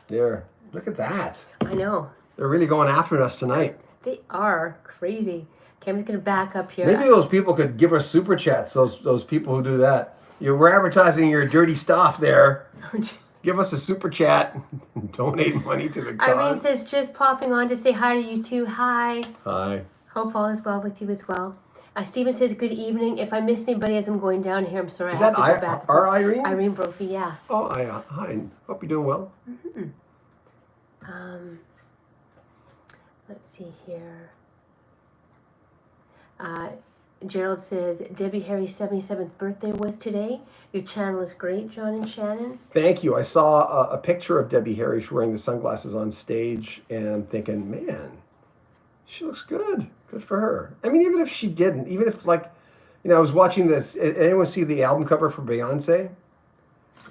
There. Look at that. I know. They're really going after us tonight. They are crazy. Okay, I'm just going to back up here. Maybe those people could give us super chats, those people who do that. We're advertising your dirty stuff there. Give us a super chat. Donate money to the cause. Irene says, just popping on to say hi to you too. Hi. Hi. Hope all is well with you as well. Stephen says, good evening. If I missed anybody as I'm going down here, I'm sorry. Is I have that to go back. our Irene? Irene Brophy, yeah. Oh, hi. Hope you're doing well. Mm-hmm. Let's see here. Gerald says, Debbie Harry's 77th birthday was today. Your channel is great, John and Shannon. Thank you. I saw a picture of Debbie Harris wearing the sunglasses on stage, and I'm thinking, man, she looks good. Good for her. I mean, even if she didn't, even if I was watching this. Anyone see the album cover for Beyonce?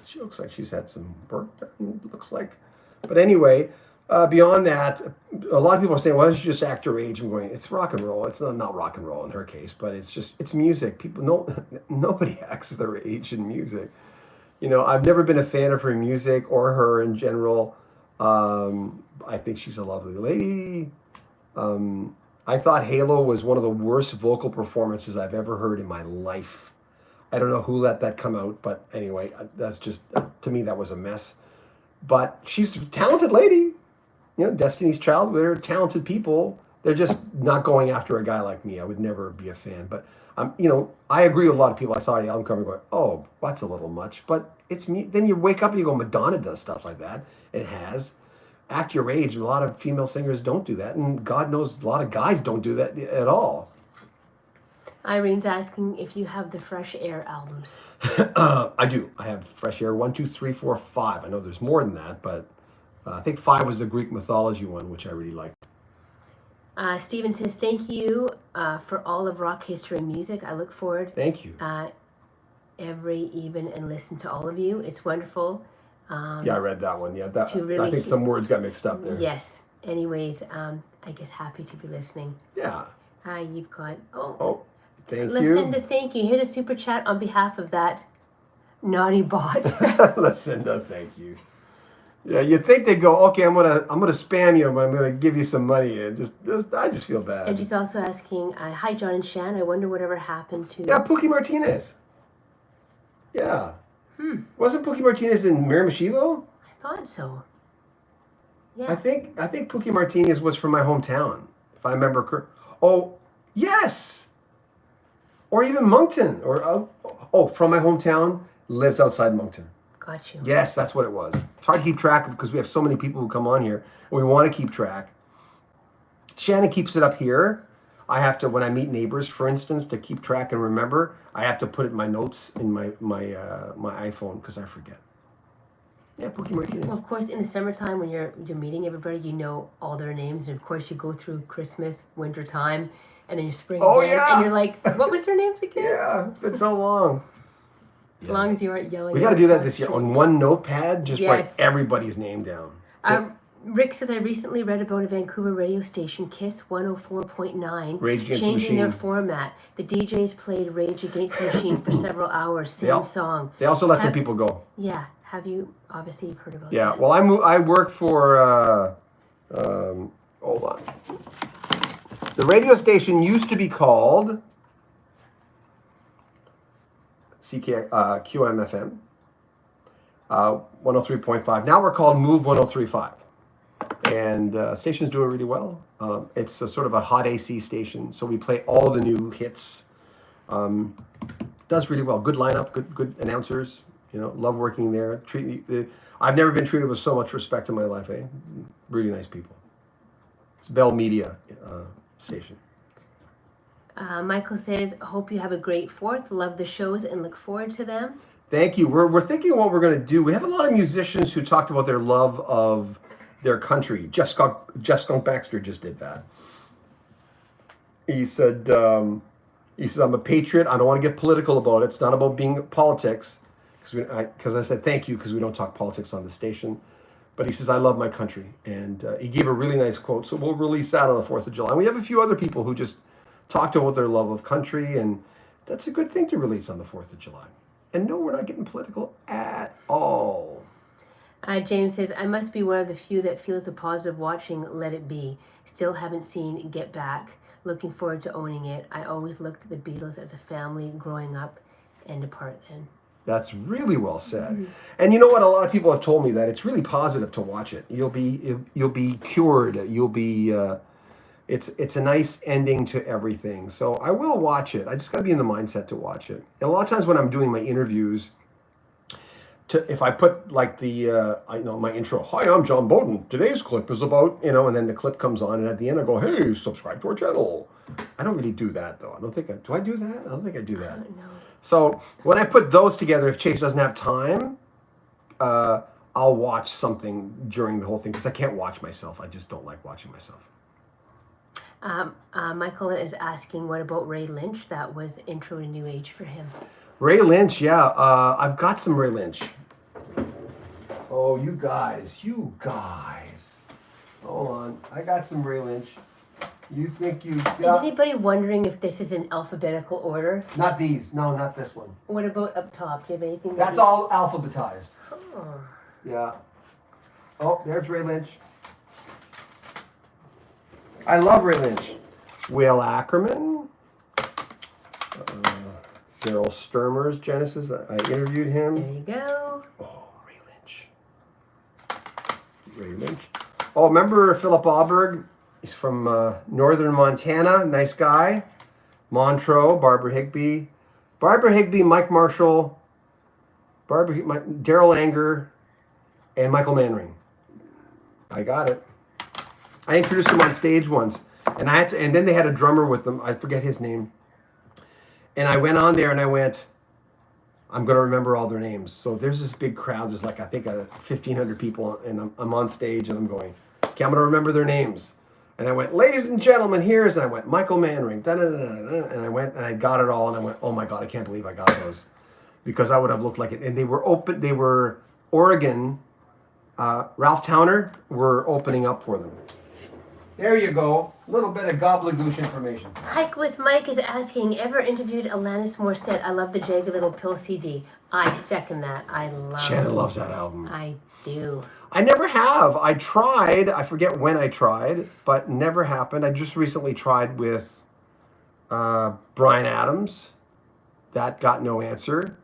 She looks like she's had some work done. It looks like, but anyway, beyond that, a lot of people are saying, "Why don't you just act your age?" I'm going, "It's rock and roll. It's not rock and roll in her case, but it's music. People, nobody acts their age in music. I've never been a fan of her music or her in general. I think she's a lovely lady. I thought Halo was one of the worst vocal performances I've ever heard in my life. I don't know who let that come out, but anyway, that's just, to me, that was a mess. But she's a talented lady. Destiny's Child, they're talented people. They're just not going after a guy like me. I would never be a fan. But, I agree with a lot of people. I saw the album cover going, oh, that's a little much. But it's me. Then you wake up and you go, Madonna does stuff like that. It has. Act your age. A lot of female singers don't do that. And God knows a lot of guys don't do that at all. Irene's asking if you have the Fresh Air albums. I do. I have Fresh Air 1, 2, 3, 4, 5. I know there's more than that, but I think 5 was the Greek mythology one, which I really liked. Steven says, thank you for all of rock history and music. I look forward Thank you. Every even and listen to all of you. It's wonderful. Yeah, I read that one. Yeah, really I think some words got mixed up there. Yes. Anyways, I guess happy to be listening. Yeah. You've got, thank you. Lucinda, thank you. Here's a super chat on behalf of that naughty bot. Lucinda, thank you. Yeah, you'd think they'd go, okay, I'm gonna spam you, but I'm gonna give you some money, and I just feel bad. And she's also asking, hi John and Shan, I wonder whatever happened to Pookie Martinez. Yeah. Wasn't Pookie Martinez in Miramichi? I thought so. Yeah. I think Pookie Martinez was from my hometown, if I remember correctly. Oh, yes. Or even Moncton, or from my hometown, lives outside Moncton. Got you. Yes, that's what it was. It's hard to keep track of because we have so many people who come on here, and we want to keep track. Shannon keeps it up here. I have to, when I meet neighbors, for instance, to keep track and remember, I have to put it in my notes in my iPhone because I forget. Yeah, Pookie Martinez. Well, of course, in the summertime when you're meeting everybody, you know all their names, and of course you go through Christmas, winter time, and then you're spring again, and you're like, what was their names again? Yeah, it's been so long. As long as you aren't yelling. We got to do that this year on one notepad. Just write Yes. everybody's name down. Rick says, I recently read about a Vancouver radio station, KISS 104.9, Rage Against the changing Machine. their format. The DJs played Rage Against the Machine for several hours, same song. They also let some people go. Yeah. Have you, obviously you've heard about that. Yeah, well, I work for, hold on. The radio station used to be called QMFM, 103.5. Now we're called Move 103.5. And station's doing really well. It's a sort of a hot AC station, so we play all the new hits. Does really well. Good lineup, good announcers. Love working there. I've never been treated with so much respect in my life. Really nice people. It's Bell Media station. Michael says, hope you have a great 4th. Love the shows and look forward to them. Thank you. We're thinking what we're going to do. We have a lot of musicians who talked about their love of their country. Jeff Skunk Baxter just did that. He said, I'm a patriot. I don't want to get political about it. It's not about being politics. Because I said thank you because we don't talk politics on the station. But he says, I love my country. And he gave a really nice quote. So we'll release that on the 4th of July. And we have a few other people who just talked about their love of country. And that's a good thing to release on the 4th of July. And no, we're not getting political at all. James says, I must be one of the few that feels the positive watching Let It Be. Still haven't seen Get Back. Looking forward to owning it. I always looked at the Beatles as a family growing up and apart then. That's really well said. Mm-hmm. And you know what? A lot of people have told me that it's really positive to watch it. You'll be cured. You'll be. It's a nice ending to everything. So I will watch it. I just got to be in the mindset to watch it. And a lot of times when I'm doing my interviews, if I put like my intro, hi, I'm John Bowden. Today's clip is about, and then the clip comes on, and at the end I go, hey, subscribe to our channel. I don't really do that though. Do I do that? I don't think I do I that. don't know. So when I put those together, if Chase doesn't have time, I'll watch something during the whole thing because I can't watch myself. I just don't like watching myself. Michael is asking, what about Ray Lynch? That was intro to New Age for him. Ray Lynch, yeah. I've got some Ray Lynch. Oh, you guys. Hold on. I got some Ray Lynch. You think you got... Is anybody wondering if this is in alphabetical order? Not these. No, not this one. What about up top? Do you have anything? That's all alphabetized. Oh. Yeah. Oh, there's Ray Lynch. I love Ray Lynch. Will Ackerman. Daryl Sturmer's Genesis. I interviewed him. There you go. Oh, Ray Lynch. Oh, remember Philip Alberg? He's from northern Montana. Nice guy. Montreux, Barbara Higbee. Mike Marshall, Daryl Anger, and Michael Manring. I got it. I introduced him on stage once, and then they had a drummer with them. I forget his name. And I went on there and I went, I'm going to remember all their names. So there's this big crowd. There's like, I think 1,500 people, and I'm on stage and I'm going, okay, I'm going to remember their names. And I went, ladies and gentlemen, here's, and I went, Michael Manring, and I went, and I got it all, and I went, oh my God, I can't believe I got those. Because I would have looked like it. And they were Oregon, Ralph Towner were opening up for them. There you go. A little bit of gobbledygoosh information. Hike with Mike is asking, ever interviewed Alanis Morissette? I love the Jagged Little Pill CD. I second that. Shannon loves that album. I do. I never have. I tried. I forget when I tried, but never happened. I just recently tried with Bryan Adams. That got no answer.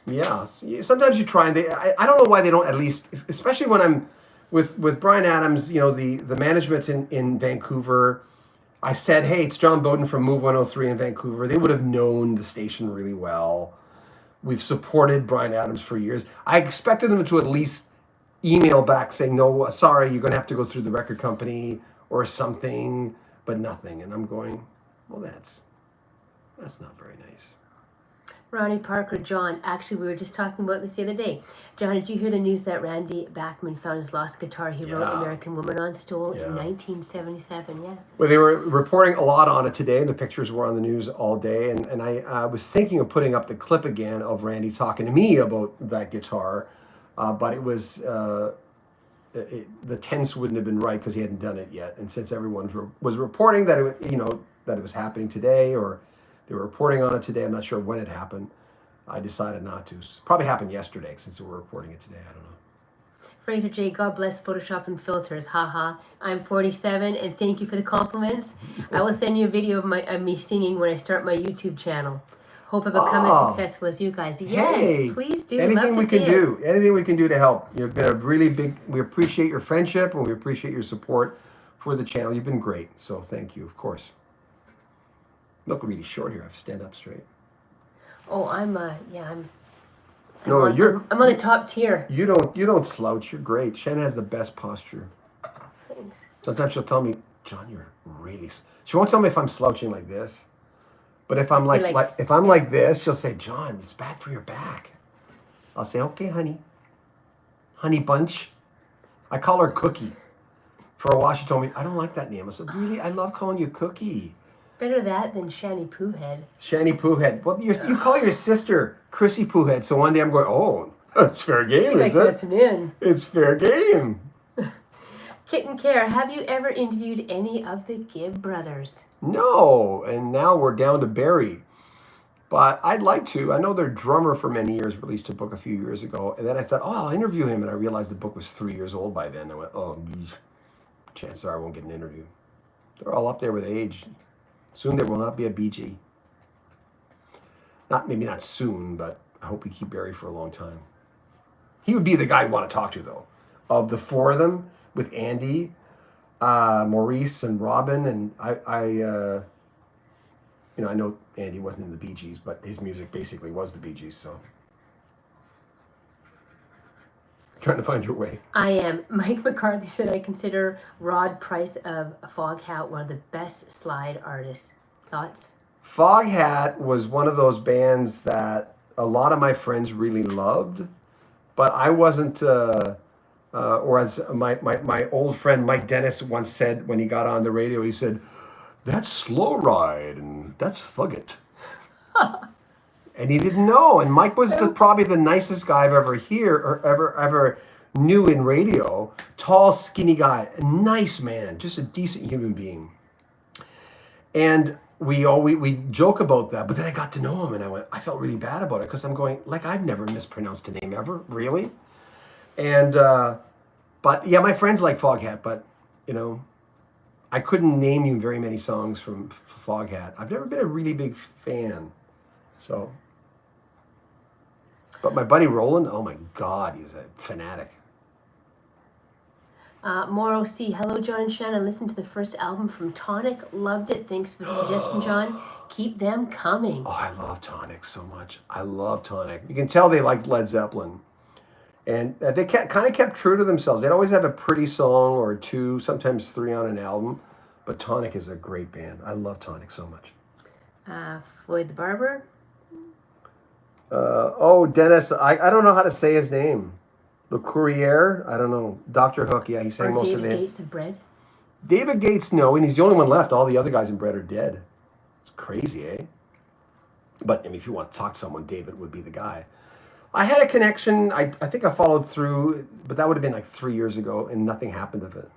Yeah. Sometimes you try and I don't know why they don't at least, especially when I'm with Bryan Adams, you know, the management's in Vancouver. I said, hey, it's John Bowden from Move 103 in Vancouver. They would have known the station really well. We've supported Bryan Adams for years. I expected them to at least email back saying, no, sorry, you're going to have to go through the record company or something, but nothing. And I'm going, well, that's not very nice. Ronnie Parker, John, actually, we were just talking about this the other day. John, did you hear the news that Randy Bachman found his lost guitar he wrote American Woman on stool in 1977? Yeah. Well, they were reporting a lot on it today. The pictures were on the news all day. And I was thinking of putting up the clip again of Randy talking to me about that guitar. But it was, the tense wouldn't have been right because he hadn't done it yet. And since everyone was reporting that that it was happening today, or they were reporting on it today, I'm not sure when it happened, I decided not to. Probably happened yesterday since we were reporting it today. I don't know. Fraser J, God bless Photoshop and filters. Haha. I'm 47 and thank you for the compliments. I will send you a video of me singing when I start my YouTube channel. Hope I become as successful as you guys. Yes, hey, please do. Anything we can do to help. You've been a really big, we appreciate your friendship and we appreciate your support for the channel. You've been great. So thank you, of course. Look really short here. I have to stand up straight. Oh, I'm no, I'm on the top tier. You don't slouch. You're great. Shannon has the best posture. Thanks. Sometimes she'll tell me, John, you're really. She won't tell me if I'm slouching like this, but if I'm if I'm like this, she'll say, John, it's bad for your back. I'll say, okay, honey bunch. I call her Cookie. For a while, she told me, I don't like that name. I said, really? I love calling you Cookie. Better that than Shanny Poohead. Shanny Poohead. Well, you call your sister Chrissy Poohead, so one day I'm going, oh, it's fair game, is it? It's fair game. Kitten Care, have you ever interviewed any of the Gibb brothers? No, and now we're down to Barry. But I'd like to. I know their drummer for many years released a book a few years ago, and then I thought, oh, I'll interview him, and I realized the book was 3 years old by then. I went, oh, geez. Chances are I won't get an interview. They're all up there with age. Soon there will not be a BG. Maybe not soon, but I hope we keep Barry for a long time. He would be the guy I'd want to talk to, though. Of the four of them, with Andy, Maurice, and Robin, and I know Andy wasn't in the Bee Gees, but his music basically was the Bee Gees, so. Trying to find your way. I am. Mike McCarthy said, I consider Rod Price of Foghat one of the best slide artists. Thoughts? Foghat was one of those bands that a lot of my friends really loved, but I wasn't. Or as my old friend Mike Dennis once said when he got on the radio, he said, "That's Slow Ride and that's Fugget." And he didn't know. And Mike was probably the nicest guy I've ever ever knew in radio. Tall, skinny guy, a nice man, just a decent human being. And we joke about that, but then I got to know him, and I felt really bad about it because I'm going like I've never mispronounced a name ever, really. And but yeah, my friends like Foghat, but you know, I couldn't name you very many songs from Foghat. I've never been a really big fan, so. But my buddy Roland, oh my God, he was a fanatic. Moro C. Hello, John and Shannon. Listened to the first album from Tonic. Loved it. Thanks for the suggestion, John. Keep them coming. Oh, I love Tonic so much. I love Tonic. You can tell they liked Led Zeppelin. And they kind of kept true to themselves. They'd always have a pretty song or two, sometimes three on an album. But Tonic is a great band. I love Tonic so much. Floyd the Barber. Dennis, I don't know how to say his name. Le Courrier, I don't know. Dr. Hook, yeah, he sang most of it. David Gates of Bread. David Gates, no, and he's the only one left. All the other guys in Bread are dead. It's crazy, eh? But I mean, if you want to talk to someone, David would be the guy. I had a connection. I think I followed through, but that would have been like 3 years ago, and nothing happened of it.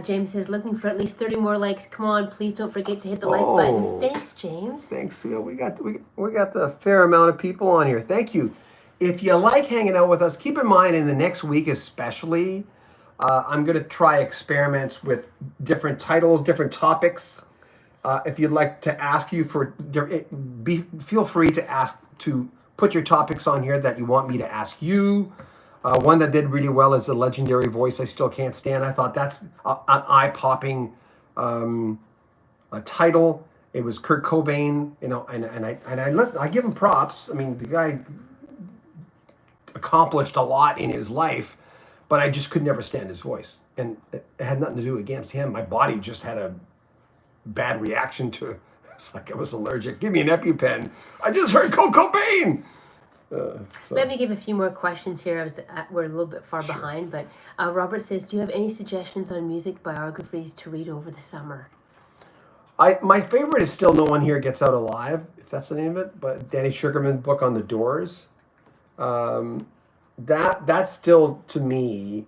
James says, looking for at least 30 more likes. Come on, please don't forget to hit the like button. Thanks, James. Thanks. Yeah, we got a fair amount of people on here. Thank you. If you like hanging out with us, keep in mind in the next week especially, I'm going to try experiments with different titles, different topics. If you'd like to ask you for, feel free to put your topics on here that you want me to ask you. One that did really well is a legendary voice I still can't stand. I thought that's an eye-popping title. It was Kurt Cobain, you know, and I give him props. I mean, the guy accomplished a lot in his life, but I just could never stand his voice, and it had nothing to do against him. My body just had a bad reaction to it. It's like I was allergic. Give me an EpiPen. I just heard Kurt Cobain. Let me give a few more questions here. We're a little bit far behind, but Robert says, do you have any suggestions on music biographies to read over the summer? My favorite is still No One Here Gets Out Alive, if that's the name of it, but Danny Sugarman's book on the Doors. That's still, to me,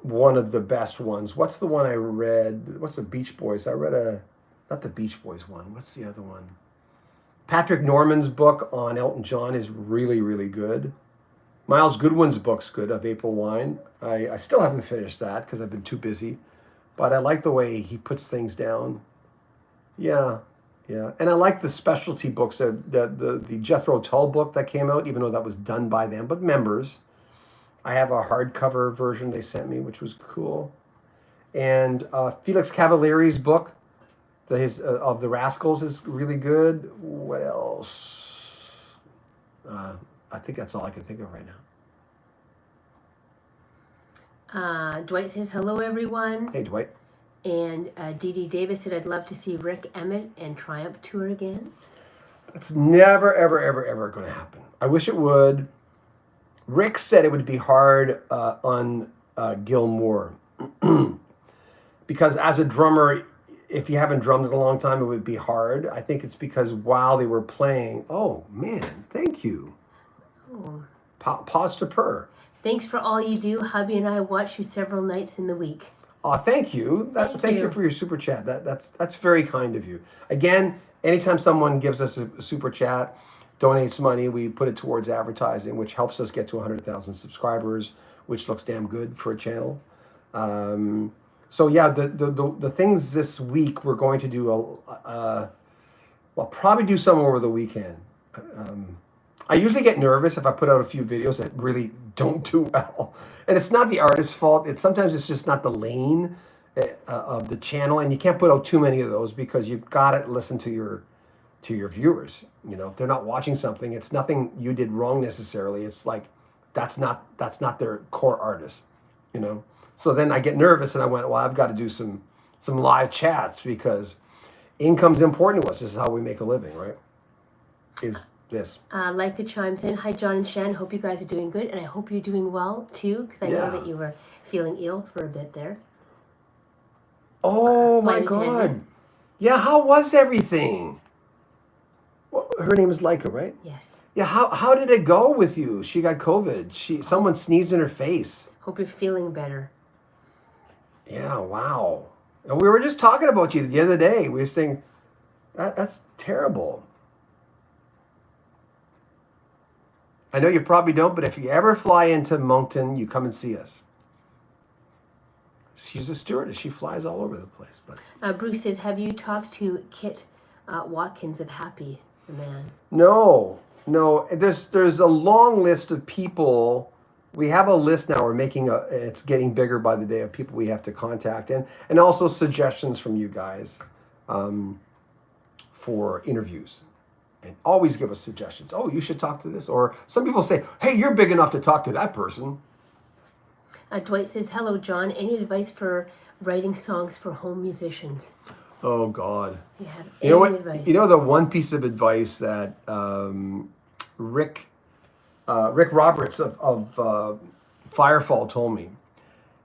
one of the best ones. What's the one I read? What's the Beach Boys? I read not the Beach Boys one. What's the other one? Patrick Norman's book on Elton John is really, really good. Miles Goodwin's book's good, Of April Wine. I still haven't finished that because I've been too busy. But I like the way he puts things down. Yeah. And I like the specialty books, the Jethro Tull book that came out, even though that was done by them, but members. I have a hardcover version they sent me, which was cool. And Felix Cavalieri's book, of the Rascals, is really good. What else? I think that's all I can think of right now. Dwight says, hello, everyone. Hey, Dwight. And Dee Davis said, I'd love to see Rick Emmett and Triumph tour again. That's never, ever, ever, ever going to happen. I wish it would. Rick said it would be hard on Gil Moore. Because as a drummer, if you haven't drummed in a long time, it would be hard. I think it's because while they were playing, oh man, thank you. Oh. Pause to purr. Thanks for all you do. Hubby and I watch you several nights in the week. Oh, thank you. Thank you for your super chat. That's very kind of you. Again, anytime someone gives us a super chat, donates money, we put it towards advertising, which helps us get to 100,000 subscribers, which looks damn good for a channel. So yeah, the things this week we're going to do, we'll probably do some over the weekend. I usually get nervous if I put out a few videos that really don't do well. And it's not the artist's fault. Sometimes it's just not the lane of the channel, and you can't put out too many of those because you've got to listen to your viewers. You know, if they're not watching something, it's nothing you did wrong necessarily. It's like that's not their core artist, you know. So then I get nervous and I went, well, I've got to do some live chats because income's important to us. This is how we make a living, right? Is this. Leica chimes in. Hi, John and Shan. Hope you guys are doing good, and I hope you're doing well too, because I know that you were feeling ill for a bit there. Oh my God! Yeah, how was everything? Well, her name is Leica, right? Yes. Yeah, how did it go with you? She got COVID. Someone sneezed in her face. Hope you're feeling better. Yeah, wow. And we were just talking about you the other day. We were saying that's terrible. I know you probably don't, but if you ever fly into Moncton, you come and see us. She's a stewardess. She flies all over the place. But Bruce says, have you talked to Kit Watkins of Happy, the man? No. There's a long list of people. We have a list now. We're making it's getting bigger by the day of people we have to contact, and also suggestions from you guys for interviews. And always give us suggestions. Oh, you should talk to this. Or some people say, hey, you're big enough to talk to that person. Dwight says, hello, John. Any advice for writing songs for home musicians? Oh, God. Do you have You know any what? advice? You know the one piece of advice that Rick Roberts of Firefall told me.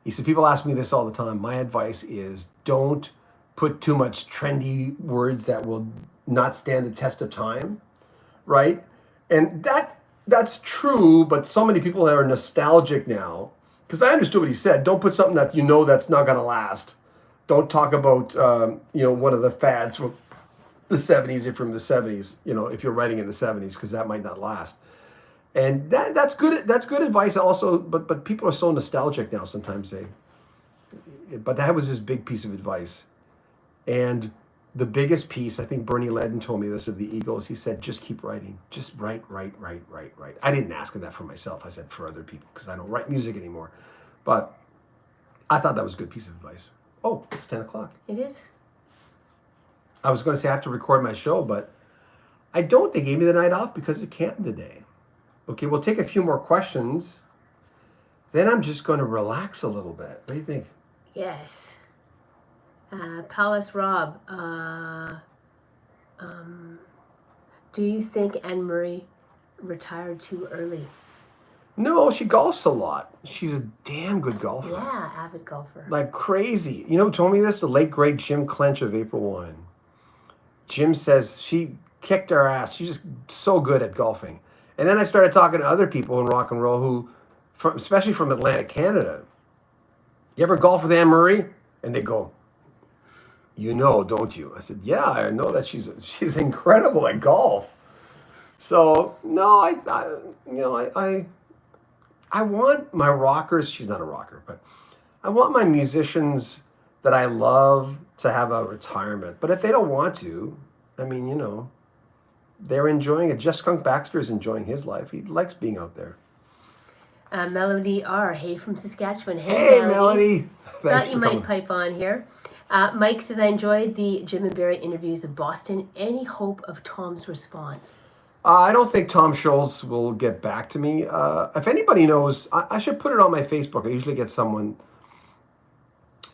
He said, people ask me this all the time. My advice is don't put too much trendy words that will not stand the test of time, right? And that's true, but so many people are nostalgic now. Because I understood what he said. Don't put something that you know that's not going to last. Don't talk about one of the fads from the 70s or from the 70s. If you're writing in the 70s, because that might not last. And that's good. That's good advice. Also, but people are so nostalgic now. Sometimes but that was his big piece of advice. And the biggest piece, I think Bernie Ledden told me this of the Eagles. He said, just keep writing. Just write. I didn't ask him that for myself. I said for other people because I don't write music anymore. But I thought that was a good piece of advice. Oh, it's 10 o'clock. It is. I was going to say I have to record my show, but I don't. They gave me the night off because it's Canton today. Okay, we'll take a few more questions. Then I'm just going to relax a little bit. What do you think? Yes. Palace Rob, do you think Anne Murray retired too early? No, she golfs a lot. She's a damn good golfer. Yeah, avid golfer. Like crazy. You know who told me this? The late, great Jim Clench of April 1. Jim says she kicked our ass. She's just so good at golfing. And then I started talking to other people in rock and roll who, especially from Atlantic Canada. You ever golf with Anne Murray? And they go, you know, don't you? I said, yeah, I know that she's incredible at golf. So no, I want my rockers. She's not a rocker, but I want my musicians that I love to have a retirement. But if they don't want to, I mean, they're enjoying it. Jeff Skunk Baxter is enjoying his life. He likes being out there. Melody R. Hey from Saskatchewan. Hey Melody. Thought you might pipe on here. Mike says, I enjoyed the Jim and Barry interviews in Boston. Any hope of Tom's response? I don't think Tom Scholz will get back to me. If anybody knows, I should put it on my Facebook. I usually get someone.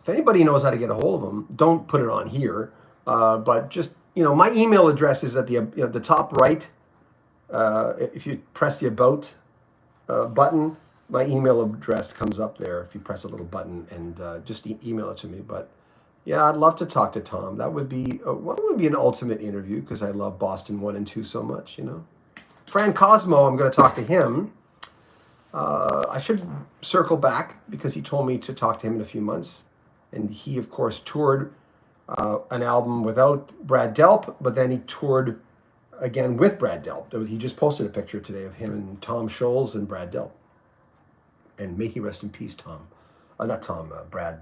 If anybody knows how to get a hold of him, don't put it on here. But just, my email address is at the top right. If you press the About button, my email address comes up there if you press a little button and just email it to me. But yeah, I'd love to talk to Tom. That would be an ultimate interview because I love Boston 1 and 2 so much, Fran Cosmo, I'm going to talk to him. I should circle back because he told me to talk to him in a few months. And he, of course, toured an album without Brad Delp, but then he toured again with Brad Delp. He just posted a picture today of him and Tom Scholz and Brad Delp. And may he rest in peace, Tom. Not Tom, Brad.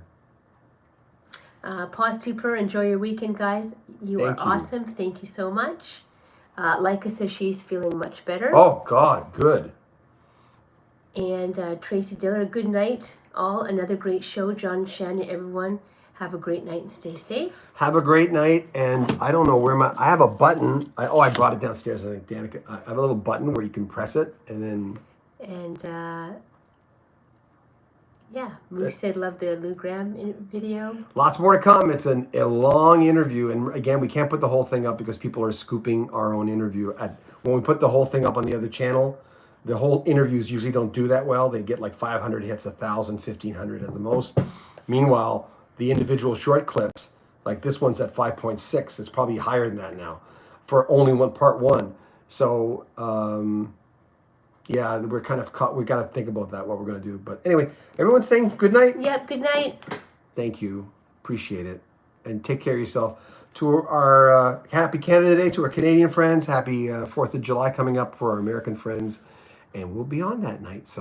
Pause to per. Enjoy your weekend, guys. You are awesome. Thank you so much. Leica says she's feeling much better. Oh, God. Good. And Tracy Diller, good night. All another great show. John, Shannon, everyone. Have a great night and stay safe. Have a great night. And I don't know where I have a button. I brought it downstairs. I think Danica. I have a little button where you can press it and then. And yeah, Moose said love the Lou Graham video. Lots more to come. It's a long interview, and again, we can't put the whole thing up because people are scooping our own interview. When we put the whole thing up on the other channel, the whole interviews usually don't do that well. They get like 500 hits, 1,000, 1,500 at the most. Meanwhile, the individual short clips, like this one's at 5.6. It's probably higher than that now for only part one. So yeah, we're kind of caught. We got to think about that, what we're going to do. But anyway, everyone's saying good night. Yep, good night. Thank you. Appreciate it. And take care of yourself. To our happy Canada Day, to our Canadian friends, happy 4th of July coming up for our American friends. And we'll be on that night. So